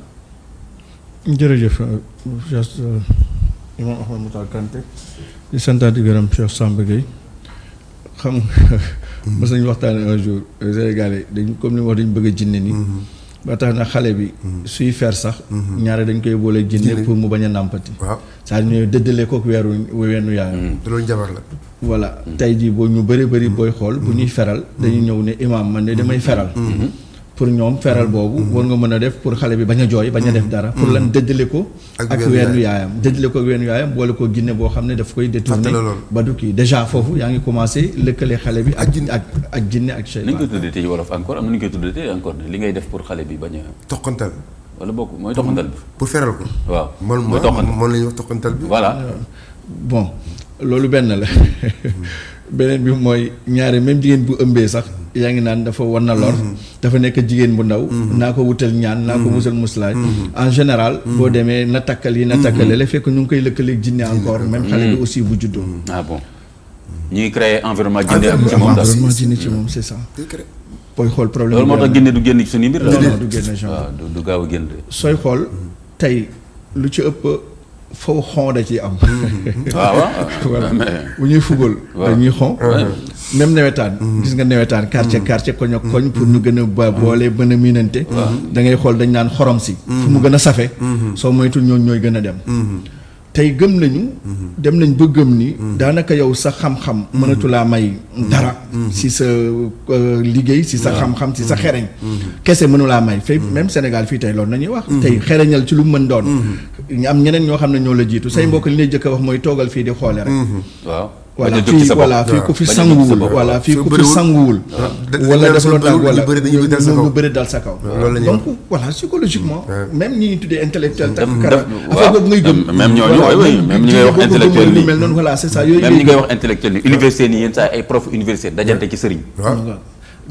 jërëjëf Cheikh Imam Ahmad Moutar Kanté di santaat di gërëm Cheikh Samba Gueye xam nga mës nañu waxtaane un jour Sénégalais dañ comme ni wax dañu bëgg a jinne ni ba tax na xale bi suy fer sax ñaare dañ koy boole jinne pour mu bañ a nàmpati saa ñooy dëddale kook weenu yaayam te loolu njabar la voilà tey jii boo ñu bëri booy xool bu ñuy feral dañuy ñëw ne imam man de damay feral pour ñoom feral boobu war nga mën a def pour xale bi bañ a jooy bañ a def dara pour lan dëddale ko ak weenu yaayam dëddale ko ak weenu yaayam boole ko ginne boo xam ne daf koy détourné ba du kii déjà foofu yaa ngi commencé lëkkale xale bi ak jinne ak cheytaan. ni ñu koy tuddee tey wolof encore am na ñu koy tuddee tey encore li ngay def pour xale bi bañ a toqantal wala bokk mooy toqantal bi pour feral ko waaw mooy toqantal moom la ñuy wax toqantal bi voilà bon loolu benn la beneen bi mooy ñaari même jigéen bu ëmbee sax yaa ngi naan dafa war na lor dafa nekk jigéen bu ndaw naa ko wutal ñaan naa ko musal muslaay en général boo demee na takkal yi na takkale la fekk ñu ngi koy lëkkaleeg jinne encore même xale bi aussi bu juddoo bon ñu ngi créé environnement jinne ak ci moom environnement jinne ci moom c'est ça booy xool problème loolu moo tax génne du génn ci suñu mbir non du génn genre waaw du gaaw a génn sooy xool tey lu ci ëpp foo xon da ciy am voilà bu ñuy fubal dañuy xon même nawetaan gis nga nawetaan quartier koñ ak koñ pour ñu gën a boole mën a miinante da ngay xool dañ naan xorom si fu mu gën a safe soo moytul ñooy gën a dem tey gëm nañu dem nañ ba gëm ni daanaka yow sa xam-xam mënatulaa may dara si sa liggéey si sa xam-xam si sa xereñ kese mënulaa may fay même Sénégal fii tey loolu nañuy wax tey xereñal ci lu mën doon ñu am ñeneen ñoo xam ne ñoo la jiitu say mbokk li lay jëkk a wax mooy toogal fii di xoole rek waaw voilà fii ku fi sanguwul voilà fii ku fi sanguwul wala def loolu daal wala ñu bëri dal sa kaw donc voilà psychologiquement même ñi ñu tuddee intellectuel tak kara affaire boobu ngay gëm même ñooñu même ñi ngay wax intellectuel ni mel noonu voilà c'est ça yooyu même ñi ngay wax intellectuel ni université ni yéen saa ay prof université dajante ci sëriñ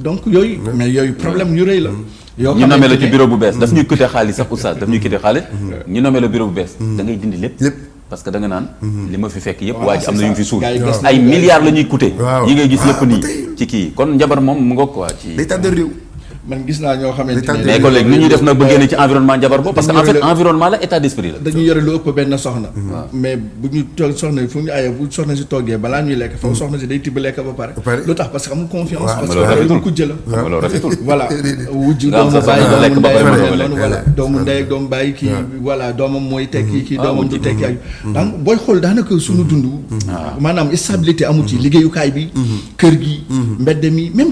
donc yooyu mais yooyu problème yu rëy la yoo ñu nommé la ci bureau bu bees daf ñuy coûter xaalis sax oustaz daf ñuy coûter xaalis ñu nommé la bureau bu bees da ngay dindi lépp parce que da nga naan li ma fi fekk yëpp waa ji am na yu mu fi suul ay milliards la ñuy coûter yi ngay gis yëpp nii ci kii kon njabar moom mu ngoog quoi ci day tàddal réew man gis naa ñoo xamante ne. mais kon léegi nu ñuy def nag ba génne ci environnement njabar boobu parce que en fait environnement la état d'esprit la. dañuy yore lu ëpp benn soxna. mais bu ñu toog soxna fu ñu ayee bu soxna si toggee balaa ñuy lekk foofu soxna si day tibb lekk ba pare. lu tax parce que amul confiance. parce que rafetul ku jëla. loolu rafetul. voilà wujj doomu bàyyi doomu ndey noonu voilà doomu ndey ak doomu bàyyi kii voilà doomam mooy tekki kii doomam du tekki ak donc booy xool daanaka suñu dund maanaam stabilité amu ci liggéeyukaay bi kër gi mbedd mi même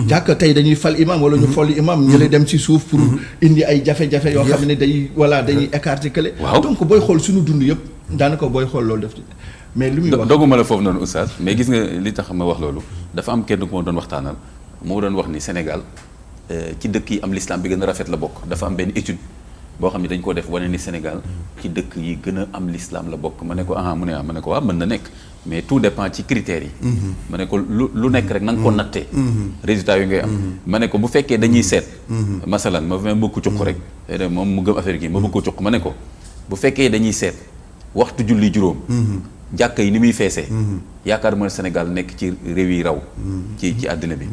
jàkk tey dañuy fal imam wala ñu folli imam ñële dem ci suuf pour indi ay jafe-jafe yoo xam ne day voilà dañuy écarter kële donc booy xool suñu dund yëpp daanaka booy xool loolu def ci mais li muy wax dogguma la foofu noonu oustaz mais gis nga li tax ma wax loolu dafa am kenn ku ma doon waxtaanal moo doon wax ni Sénégal ci dëkk yi am l'islam bi gën a rafet la bokk dafa am benn étude boo xam ne dañ ko def wane ni Sénégal ci dëkk yi gën a am l'islam la bokk ma ne ko mu ne ma ne ko waaw mën na nekk mais tout dépend ci critères yi ma ne ko lu nekk rek na nga ko nattee résultat yu ngay am ma ne ko bu fekkee dañuy seet masalan ma bëgg ko cuq rek moom mu gëm affaire gi ma bëgg ko cuq ma ne ko bu fekkee dañuy seet waxtu julli juróom jàkka yi ni muy feesee yaakaar ma Sénégal nekk ci réew yi raw ci àddina bi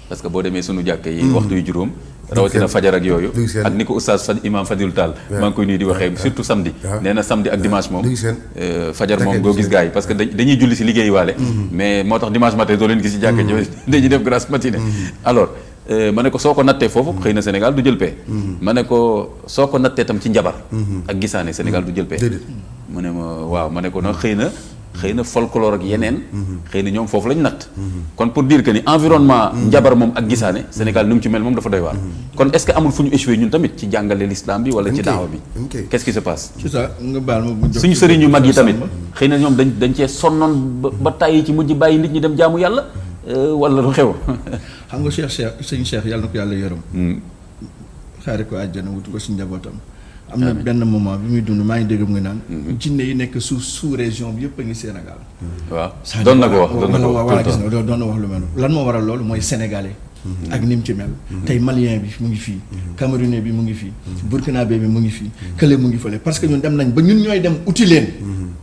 parce que boo demee sunu jàkka yi waxtu yu juróom rawatina fajar ak yooyu ak ni ko oustaz imam Fadilou Tall maa ngi koy nuyu di waxee surtout samedi nee na samedi ak dimanche moom fajar moom doo gis gars yi parce que dañuy julli si liggéey waale mais moo tax dimanche matin doo leen gis si jàkka ji dañuy def grasse matinée alors ma ne ko soo ko nattee foofu xëy na Sénégal du jël paie ma ne ko soo ko nattee tam ci njabar ak gisaane Sénégal du jël paie mu ne ma waaw ma ne ko nag xëy na folklore ak yeneen xëy na ñoom foofu lañ natt kon pour dire que ni environnement njabar moom ak gisaane Sénégal nu mu ci mel moom dafa doy waar kon est-ce que amul fu ñu échoué ñun tamit ci jàngale l'islam bi wala ci daawa bi qu'est-ce qui se passe c'est ça nga baal ma suñu sëriñ yu mag yi tamit xëy na ñoom dañ cee sonnoon ba tàyyi ci mujj bàyyi nit ñi dem jaamu yàlla wala lu xew xam nga sëñ Cheikh yàlla na ko yàlla yërëm xaare ko àjjana wutu ko si njabootam am na benn moment bi muy dund maa ngi dégg mu ngi naan jinne yi nekk sous région bi yëpp a ngi Sénégal waaw doon na ko wax gis nga doon na wax lu mel lan moo waral loolu mooy sénégalais ak ni mu ci mel tey malien bi mu ngi fii camerounais bi mu ngi fii burkinabé bi mu ngi fii kële mu ngi fële parce que ñun dem nañ ba ñun ñooy dem uti leen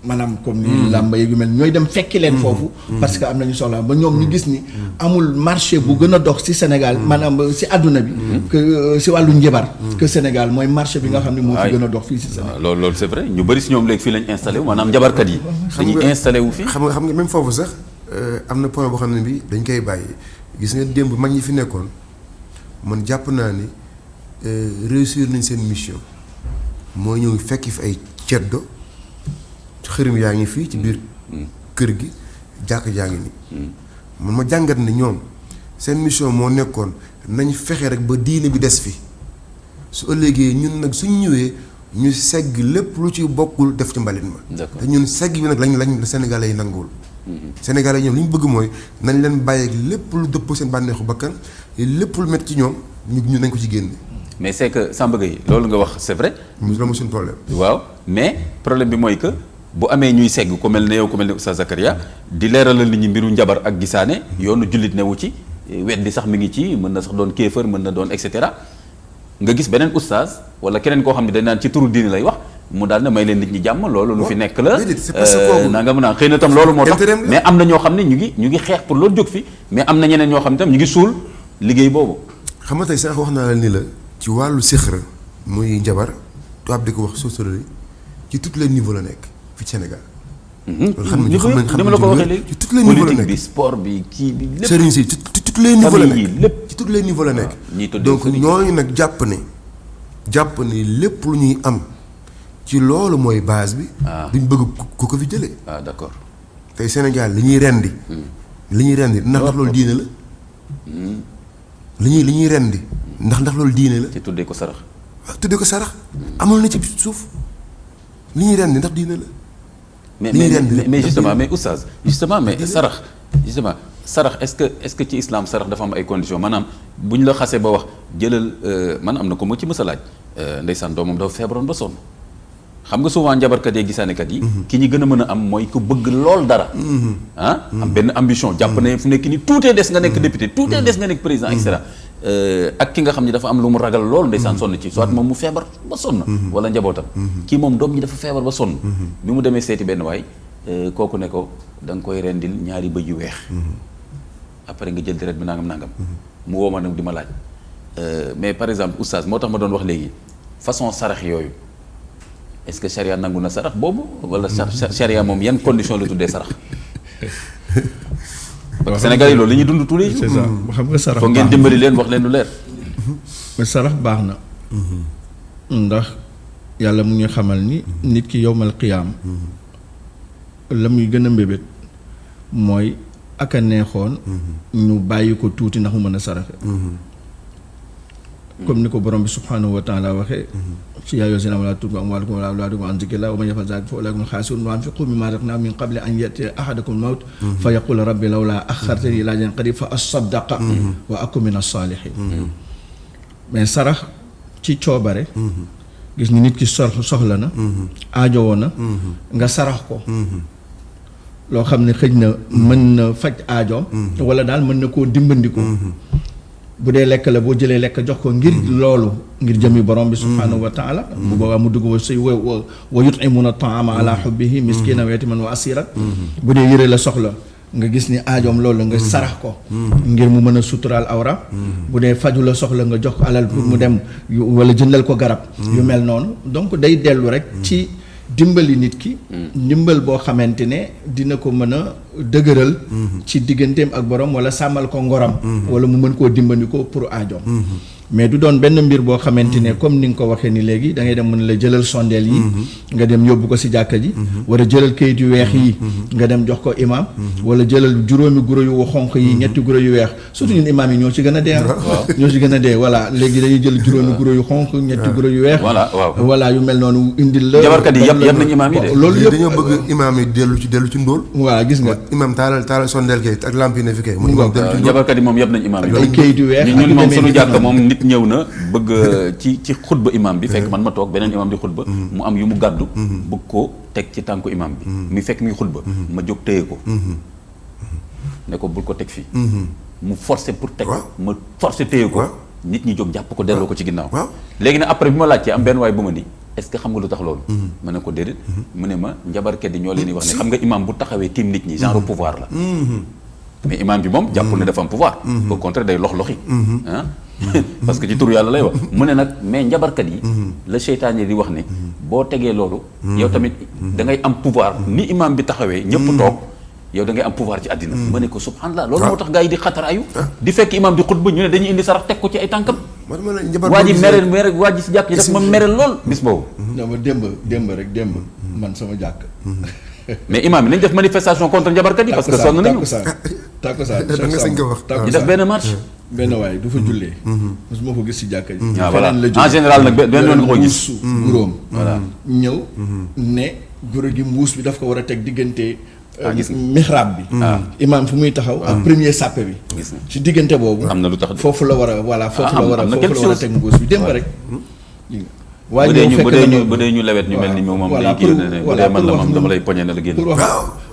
maanaam comme ni làmba yi mel ñooy dem fekki leen foofu parce que am nañu soxla ba ñoom ñu gis ni amul marché bu gën a dox ci Sénégal maanaam ci àdduna bi que ci wàllu njabar que Sénégal mooy marché bi nga xam ne moo fi gën a dox fii ci Sénégal loolu c'est vrai ñu bëri ci ñoom léegi fii lañ installé wu maanaam njabarkat yi dañuy installé wu fii xam nga même foofu sax am na point boo xam ne bi dañ koy bàyyi gis nga démb mag ñi fi nekkoon man jàpp naa ni réussir nañ seen mission mooy ñëw fekk fi ay ceddo xërëm yaa ngi fii ci biir kër gi jàkk jaa ngi nii man ma jàngat ne ñoom seen mission moo nekkoon nañ fexe rek ba diine bi des fi su ëllëgee ñun nag suñ ñëwee ñu segg lépp lu ci bokkul def ci mbalit ma te ñun segg bi nag lañ Sénégalais yi nanguwul Sénégalais yi ñoom li ñu bëgg mooy nañ leen bàyyi lépp lu dëpp seen bànneexu bakkan lépp lu métti ci ñoom ñu nañ ko ci génne. mais c'est que Samba Gueye loolu nga wax c'est vrai. loolu mooy suñu problème. waaw mais problème bi mooy que bu amee ñuy segg ku mel ne yow ku mel ne Oustaz Zakaria di leeralal nit ñi mbiru njabar ak gisaane yoonu jullit newu ci weddi sax mi ngi ci mën na sax doon kéefër mën na doon et cetera nga gis beneen oustaz wala keneen koo xam ne dañ naan ci turu diini lay wax mu daal ne may leen nit ñi jàmm loolu lu fi nekk la naa nga mën a xëy na tam loolu moo tax mais am na ñoo xam ne ñu ngi xeex pour loolu jóg fi mais am na ñeneen ñoo xam ne tam ñu ngi suul liggéey boobu. xam nga tey sax wax naa la ni la ci wàllu sixra muy njabar tubaab di ko wax sorcellerie ci tous les niveaux la nekk fii Sénégal. loolu xam nañ la ko waxee léegi ci tous les niveaux la nekk politique bi sport bi kii bi lépp. sëriñ si ci tous les niveaux la nekk lépp ci tous les niveaux la nekk. ñiy tuddee donc ñooñu nag jàpp ni lépp lu ñuy am ci loolu mooy base bi. duñ bëgg ku ko fi jëlee. d'accord tey Sénégal li ñuy rendi. ndax loolu diine la. li ñuy rendi ndax loolu diine la. ci tuddee ko sarax. waaw tuddee ko sarax amul na ci suuf li ñuy rendi ndax diine la. mais justement mais oustaz justement mais sarax est-ce que ci islam sarax dafa am ay conditions maanaam bu ñu la xasee ba wax jëlal man am na ko ma ci mës a laaj ndeysaan doomam dafa feebaroon ba sonn xam nga souvent njabarkat yi gisaanekat yi ki ñi gën a mën a am mooy ku bëgg lool dara am benn ambition jàpp ne fu nekk ni tuutee des nga nekk député tuutee des nga nekk président et cetera ak ki nga xam ne dafa am lu mu ragal lool ndeysaan sonn ci soit moom mu feebar ba sonn wala njabootam kii moom doom ñi dafa feebar ba sonn bi mu demee seeti benn waay kooku ne ko da nga koy rendil ñaari bëj yu weex après nga jël deret bi nangam mu woo ma nag di ma laaj mais par exemple oustaz moo tax ma doon wax léegi façon sarax yooyu est-ce que charia nangu na sarax boobu wala charia moom yan condition la tuddee sarax parce que Sénégal yi loolu li ñuy dund tous les jours. c'est ça xam nga sarax foog ngeen dimbali leen wax leen lu leer. mais sarax baax na. ndax yàlla mu ngi xamal ni. nit ki yowmal qiyaam. la muy gën a mbébét mooy ak a neexoon. ñu bàyyi ko tuuti ndax mu mën a saraxe. comme ni ko borom bi subhanahu wa taala waxee. ci yaa ayyuhallazina aamanu laa tulquu amwaalakum wa laa awlaadakum an zikrillaah wa man yaf'al zaalika fa ulaa'ika humul xaasiruun wa anfiquu mimmaa razaqnaahum min qabli an ya'tiya ahadakumul mawt fa yaquula rabbi lawlaa axxartanii ilaa ajalin qariib fa asaddaqa wa akun mina saalihiin. mais sarax ci coobare. gis ni nit ki soxla na. aajowoo na. nga sarax ko. loo xam ne xëj na mën na faj aajoom. wala daal mën na koo dimbandiko. bu dee lekk la boo jëlee lekk jox ko ngir loolu ngir jëmi borom bi subhaanahu wa taala. bu boobaa mu dugg wa yut'imuuna taama ala hubbihi miskinan wa yatiman wa asiran. bu dee yëre la soxla nga gis ni aajoom loolu nga sarax ko. ngir mu mën a suturaal awra. bu dee faju la soxla nga jox ko alal pour mu dem wala jëndal ko garab. yu mel noonu donc day dellu rek ci dimbali nit ki. ndimbal boo xamante ne dina ko mën a dëgëral. ci digganteem ak borom wala sàmmal ko ngoram. wala mu mën koo dimbandikoo pour aajoom. mais du doon benn mbir boo xamante ne comme ni nga ko waxee ni léegi da ngay dem mën la jëlal sondeel yi. nga dem yóbbu ko si jàkka ji. wala jëlal kayit yu weex yi. nga dem jox ko imaam. wala jëlal juróomi guro yu xonq yi ñetti guro yu weex surtout ñun imaam yi ñoo ci gën a dee. ñoo ci gën a dee voilà léegi dañuy jël juróomi guro yu xonq ñetti guro yu weex. voilà yu mel noonu indil la. jabarkat yi yab nañ imaam yi de. loolu yëpp dañoo bëgg imaam yi dellu ci ndóol. voilà gis nga imaam taalal sondeel kayit ak lamp yi ne fi kay. jabarkat yi moom yab nañ imaam yi. ay kayit yu weex ñun moom sunu jàkka moom nit ñëw na bëgg ci xutba imam bi fekk man ma toog beneen imam di xutba mu am yu mu gàddu bëgg koo teg ci tànku imam bi muy fekk muy xutba ma jóg téye ko ne ko bul ko teg fii mu forcé pour teg ma forcé téye ko nit ñi jóg jàpp ko delloo ko ci ginnaaw léegi nag après bi ma laajtee am benn waay bu ma ni est-ce que xam nga lu tax loolu ma ne ko déedéet mu ne ma njabarkat yi ñoo leen di wax ne xam nga imam bu taxawee tiim nit ñi genre pouvoir la mais imam bi moom jàppul ne dafa am pouvoir au contraire day lox-loxi parce que ci tur yàlla lay wax mu ne nag mais njabarkat yi la seytaane di wax ne boo tegee loolu yow tamit da ngay am pouvoir ni imam bi taxawee ñëpp toog yow da ngay am pouvoir ci àddina ma ne ko subhanallah loolu moo tax gars yi di xataraayu di fekk imam di xutba ñu ne dañuy indi sarax teg ko ci ay tànkam waa ji mere waa ji si jàkk yi daf ma mere lool bis boobu non ma démb man sama jàkk mais imam yi nañ def manifestation contre njabarkat yi parce que sonn nañu tàkkusaan da nga sañ ko wax ñu def benn marche benn waay du fa jullee mosuma ko gis ci jàkka ji waaw voilà en général nag benn yoon nga ko gis guróom voilà ñëw ne guro gi mbuus bi daf ko war a teg diggante mihrab bi imam fu muy taxaw ak premier sàppe bi ci diggante boobu am na lu tax foofu la war a voilà foofu la war a teg mbuus bi démb rek waaye bu dee ñu lewet ñu mel ni moom day kii ne bu dee man la moom dama lay poñe na la génn pour wax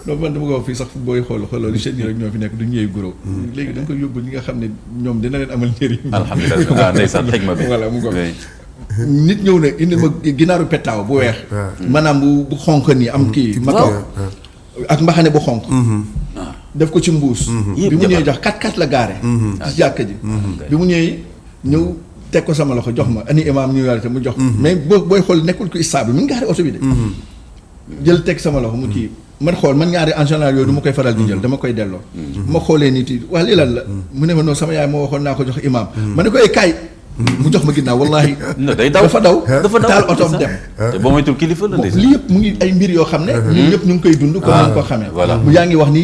non man dama ko wax fii sax booy xool loolu chaîne yi rek ñoo fi nekk du ñëwee guro léegi da nga koy yóbbu ñi nga xam ne ñoom dina leen amal njëriñ alhamdulilah ndeysaan xikma bi voilà mu ko nit ñëw na indi ma ginaaru pettaaw bu weex maanaam bu xonq nii am kii ma toog ak mbaxane bu xonq def ko ci mbuus bi mu ñëwee jox 4x4 la gaare ci jàkka ji bi mu ñëwee ñëw teg ko sama loxo jox ma ani imam ñu yàlla te mu jox mais booy xool nekkul ko stable mi ngi gaari oto bi de jël teg sama loxo mu kii man xool man ñaari en général yooyu du ma koy faral di jël dama koy delloo ma xoolee nit yi waa lii lan la mu ne ma non sama yaay moo waxoon naa ko jox imam ma ne ko ay kaay mu jox ma ginnaaw wallahi day daw dafa daw taal otoom dem te boo moytul kilifa la lii yëpp mu ngi ay mbir yoo xam ne ñun ñëpp ñu ngi koy dund comme nañ ko xamee bu yaa ngi wax ni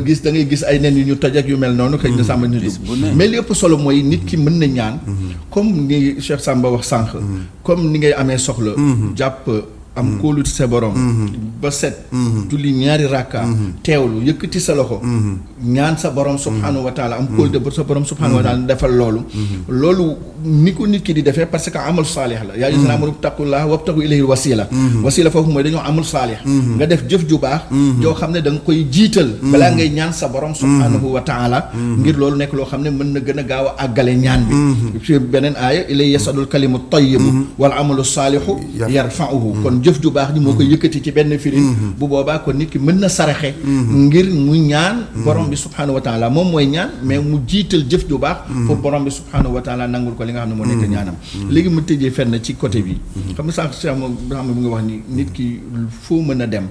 gis da ngay gis ay nen yu ñu toj ak yu mel noonu xëy na Samba ñu dugg mais li ëpp solo mooy nit ki mën na ñaan comme ni Cheikh Samba wax sànq comme ni ngay amee soxla jàpp am kóolu ci sa borom ba set julli ñaari rakka teewlu yëkkati sa loxo ñaan sa borom subhanahu wa taala am kóolu de ba sa borom subhanahu wa taala defal loolu ni ko nit ki di defee parce que amul saalix la yaa ayyuhallazina aamanu ittaqullaha wabtaghu ilayhi wasila foofu mooy dañoo amul saalix nga def jëf ju baax joo xam ne da nga koy jiital balaa ngay ñaan sa borom subhanahu wa taala ngir loolu nekk loo xam ne mën na gën a gaaw a àggale ñaan bi ci beneen aaya ilayhi yasadul kalimu tayyibu wal amalu saalihu yarfa'uhu kon jëf ju baax ji moo koy yëkkati ci benn firin bu boobaa kon nit ki mën na saraxe ngir mu ñaan borom bi subhanahu wa taala moom mooy ñaan mais mu jiital jëf ju baax pour borom bi subhanahu wa taala nangul ko li nga xam ne moo nekk ñaanam léegi mu tëjee fenn ci côté bi xam nga sànq xam nga bu nga wax ni nit ki foo mën a dem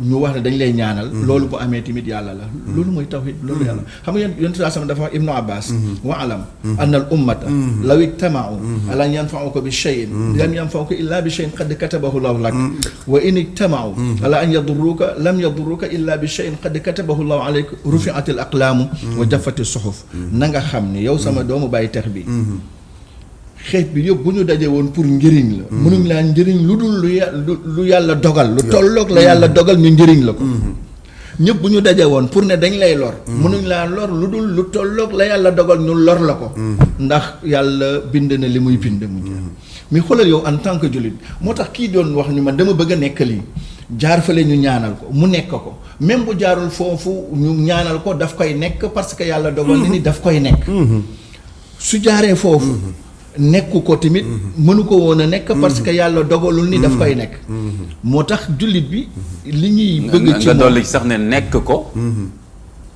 ñu wax ne dañ lay ñaanal loolu bu amee tamit yàlla la loolu mooy tawhid loolu yàlla xam nga yonent saa sama dafa wax Ibnu Abbas wa alam anna al ummata law ijtamau ala an yanfauka bi cheyin lam yanfauka illa bi cheyin qad katabahu llahu lak wa in ijtamau ala an yadurruka lam yadurruka illa bi cheyin qad katabahu llahu alayk rufiat al aqlaamu wa jaffati suhuf na nga xam ni yow sama doomu bàyyi tex bi xeet bi yëpp bu ñu dajee woon pour njëriñ la mënuñ laa njëriñ lu dul lu yàlla dogal lu tolloog la yàlla dogal ñu njëriñ la ko ñëpp bu ñu dajee woon pour ne dañ lay lor mënuñ laa lor lu dul lu tolloog la yàlla dogal ñu lor la ko ndax yàlla bind na li muy bind mu jeex mais xoolal yow en tant que jullit moo tax kii doon wax ni man dama bëgg a nekk lii jaar fale ñu ñaanal ko mu nekk ko même bu jaarul foofu ñu ñaanal ko daf koy nekk parce que yàlla dogal ni daf koy nekk su jaaree foofu nekku ko tamit mënu ko woon a nekk parce que yàlla dogalul ni daf koy nekk moo tax jullit bi li ñuy bëgg ci nga dolli sax ne nekk ko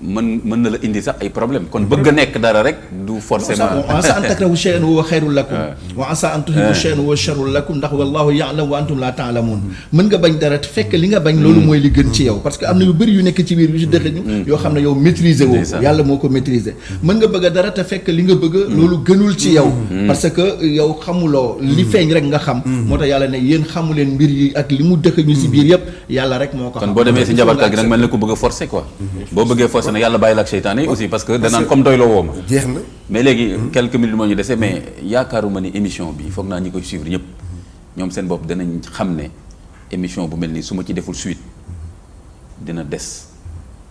mën na la indi sax ay problème kon bëgg a nekk dara rek du forcément wa asa an takrahu shay'an huwa khayrun lakum wa asa an tuhibbu shay'an huwa sharrun lakum ndax wallahu ya'lam wa antum la ta'lamun mën nga bañ dara te fekk li nga bañ loolu mooy li gën ci yow parce que am na yu bëri yu nekk ci biir yu ci dëxëñu yoo xam ne yow maîtriser woo ko yàlla moo ko maîtriser mën nga bëgg dara te fekk li nga bëgg loolu gënul ci yow parce que yow xamuloo li feeñ rek nga xam moo tax yàlla ne yéen xamuleen mbir yi ak li mu dëxëñu si biir yëpp yàlla rek moo ko xam kon boo demee si njabarkat gi nag mel na ko bëgg a forcer quoi boo bëggee forcer nag yàlla bàyyi la ak seytaane yi aussi parce que danaan comme doy loo woo ma jeex na mais léegi quelques minutes moo ñu dese mais yaakaaruma ni émission bi foog naa ñi koy suivre ñëpp ñoom seen bopp danañ xam ne émission bu mel nii su ma ci deful suite dina des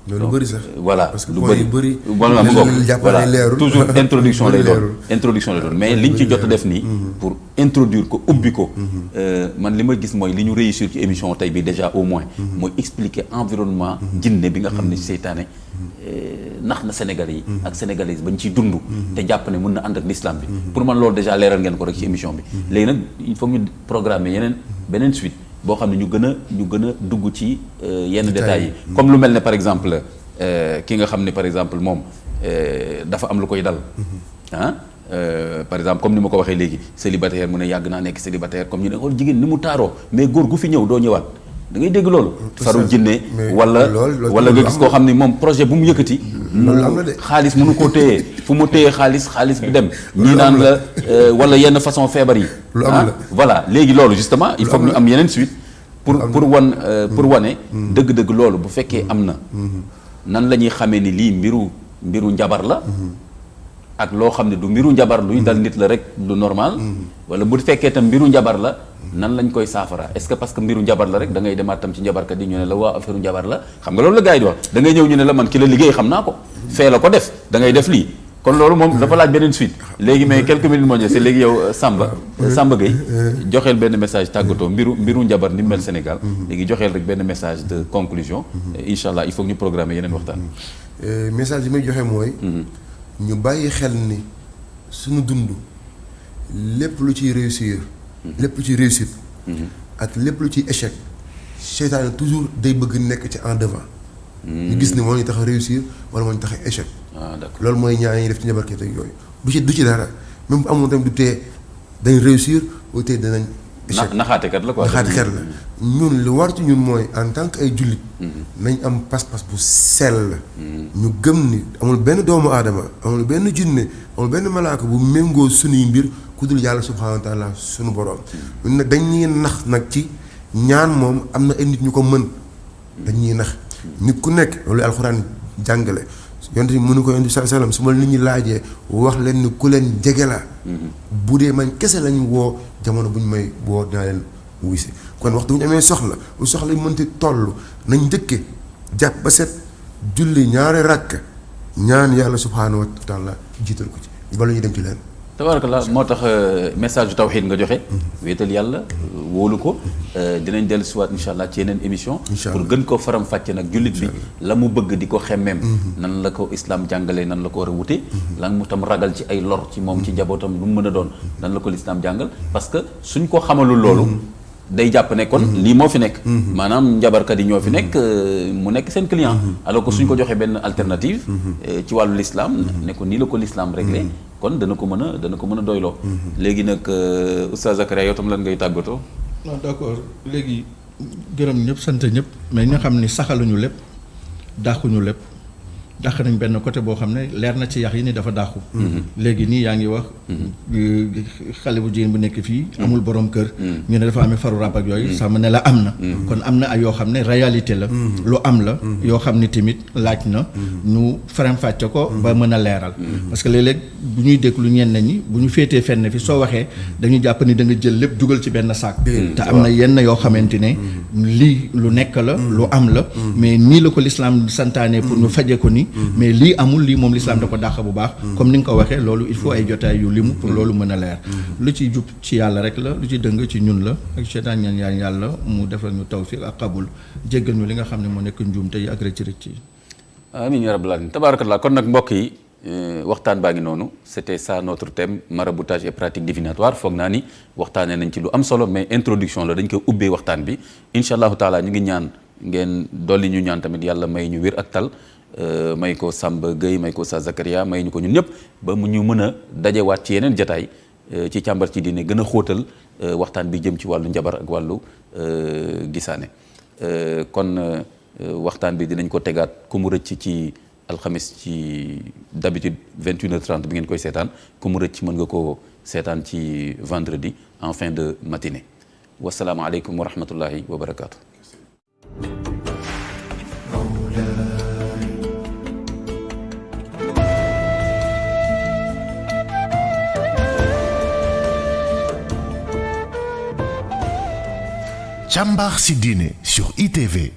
loolu bëri sax voilà parce que lu point yu bëri voilà mu ngoog voilà leerul toujours introduction lay doon leerul. introduction lay doon mais liñ ci jot a def nii pour introduire ko ubbi ko man li ma gis mooy li ñu réussir ci émission tey bi déjà au moins mooy expliquer environnement jinne bi nga xam ne seytaane nax na Sénégalais yi ak Sénégalais bañ ciy dund te jàpp ne mën na ànd ak l'islam bi pour man loolu déjà leeral ngeen ko rek ci émission bi léegi nag il faut ñu programmer beneen suite boo xam ne ñu gën a dugg ci yenn détails yi comme lu mel ne par exemple ki nga xam ne par exemple moom dafa am lu koy dal par exemple comme ni ma ko waxee léegi célibataire mu ne yàgg naa nekk célibataire comme ñu ne xool jigéen ni mu taaroo mais góor gu fi ñëw doo ñëwaat da ngay dégg loolu faru jinne wala nga gis koo xam ne moom projet bu mu yëkkati xaalis mënu koo téye fu mu téye xaalis bi dem ñii naan la wala yenn façon feebar yi voilà léegi loolu justement il faut ñu am yeneen suite pour wane dëgg-dëgg loolu bu fekkee am na nan la ñuy xamee ni lii mbiru njabar la ak loo xam ne du mbiru njabar luy dal nit la rek lu normal wala bu fekkee tam mbiru njabar la nan lañ koy saafara est-ce que parce que mbiru njabar la rek da ngay demaat tam ci njabarkat yi ñu ne la waa affaire njabar la xam nga loolu la gars yi di wax da ngay ñëw ñu ne la man ki la liggéey xam naa ko fee la ko def da ngay def lii kon loolu moom dafa laaj beneen suite léegi mais quelques minutes moo c'est léegi yow Samba Gueye joxeel benn message tàggatoo mbiru njabar ni mel Sénégal léegi joxeel rek benn message de conclusion incha allah il faut ñu programmer yeneen waxtaan message bi may joxe mooy ñu bàyyi xel ni suñu dund lépp lu ciy réussir lépp lu ciy réussite ak lépp lu ciy échec seytaane toujours day bëgg nekk ci en devant ñu gis ni moo ñu tax a réussir wala moo ñu tax a échec d'accord loolu mooy ñaan yi def ci njabarkat ak yooyu du ci dara même bu amoon tamit du tee dañ réussir ou tee danañ échec naxaatekat la quoi naxaatekat la ñun lu war ci ñun mooy en tant que ay jullit nañ am pas-pas bu sell ñu gëm ni amul benn doomu aadama amul benn jinne amul benn malaaka bu méngoo sunuy mbir ku dul yàlla subhaanahu wa taala sunu borom ñun nag dañuy nax nag ci ñaan moom am na ay nit ñu ko mën dañuy nax nit ku nekk loolu alxuraan jàngale yonte mënu ko yonte sallam su ma nit ñi laajee wax leen ni ku leen jege la bu dee man kese lañu woo jamono bu ñu may woo dinaa leen wuy si kon waxtu bu ñu amee soxla bu soxla mënti toll nañ njëkke jàpp ba set julli ñaari rakk ñaan yàlla subhaanahu wa taala jiital ko ci bala ñuy dem ci leen tabarakallah moo tax message yu tawxiid nga joxe wéetal yàlla wóolu ko dinañ dellu siwaat insha allah ci yeneen émission pour gën koo faram fàcce nag jullit bi la mu bëgg di ko xemmeem nan la ko islam jàngalee nan la ko war a wute lan mu tam ragal ci ay lor ci moom ci njabootam lu mu mën a doon nan la ko l'islam jàngal parce que suñ ko xamalul loolu day jàpp ne kon lii moo fi nekk maanaam njabarkat yi ñoo fi nekk mu nekk seen client alors que suñ ko joxee benn alternative ci wàllu l'islam ne ko nii la ko l'islam réglé kon dana ko mën a doyloo léegi nag Oustaz Zakaria yow tam lan ngay tàggatoo. non d'accord léegi gërëm ñëpp sant ñëpp mais ñu xam ni saxaluñu lépp dàquñu lépp dàq nañ benn côté boo xam ne leer na ci yax yi ni dafa dàqu léegi nii yaa ngi wax xale bu jigéen bu nekk fii amul borom kër ñu ne dafa amee faru rab ak yooyu sama ne la am na kon am na ay yoo xam ne réalité la lu am la yoo xam ne tamit laaj na ñu faram-fàcce ko ba mën a leeral parce que léeg-léeg bu ñuy déglu ñenn ñi bu ñu féetee fenn fi soo waxee dañu jàpp ni da nga jël lépp dugal ci benn saak te am na yenn yoo xamante ne lii lu nekk la lu am la mais nii la ko l'islam santaane pour ñu faje ko ni mais lii amul lii moom l'islam da ko dàq bu baax comme ni nga ko waxee loolu il faut ay jotaay yu limu pour loolu mën a leer lu ci jub ci yàlla rek la lu ci dëng ci ñun la ak seetaan ñaan yàlla mu defal ñu tawfiq ak qabul jéggal ñu li nga xam ne moo nekk njuumte yi ak rëcc yi amiin ya rabbal alamin tabarakallah kon nag mbokk yi waxtaan baa ngi noonu c'était ça notre thème maraboutage et pratique divinatoire foog naa ni waxtaanee nañ ci lu am solo mais introduction la dañ koy ubbee waxtaan bi incha allahu taala ñu ngi ñaan ngeen dolli ñu ñaan tamit yàlla may ñu wér ak tal may ko Samba Gueye may ko sa Zakaria may ñu ko ñun ñëpp ba mu ñu mën a dajewaat ci yeneen jataay ci càmbar ci diine gën a xóotal waxtaan bi jëm ci wàllu njabar ak wàllu gisaane kon waxtaan bi dinañ ko tegaat ku mu rëcc ci alxamis ci d'habitude 21h30 bi ngeen koy seetaan ku mu rëcc mën nga ko seetaan ci vendredi en fin de matinée wasalaamaaleykum wa rahmatullahi wa barakaatu. Càmbar si diine sur ITV.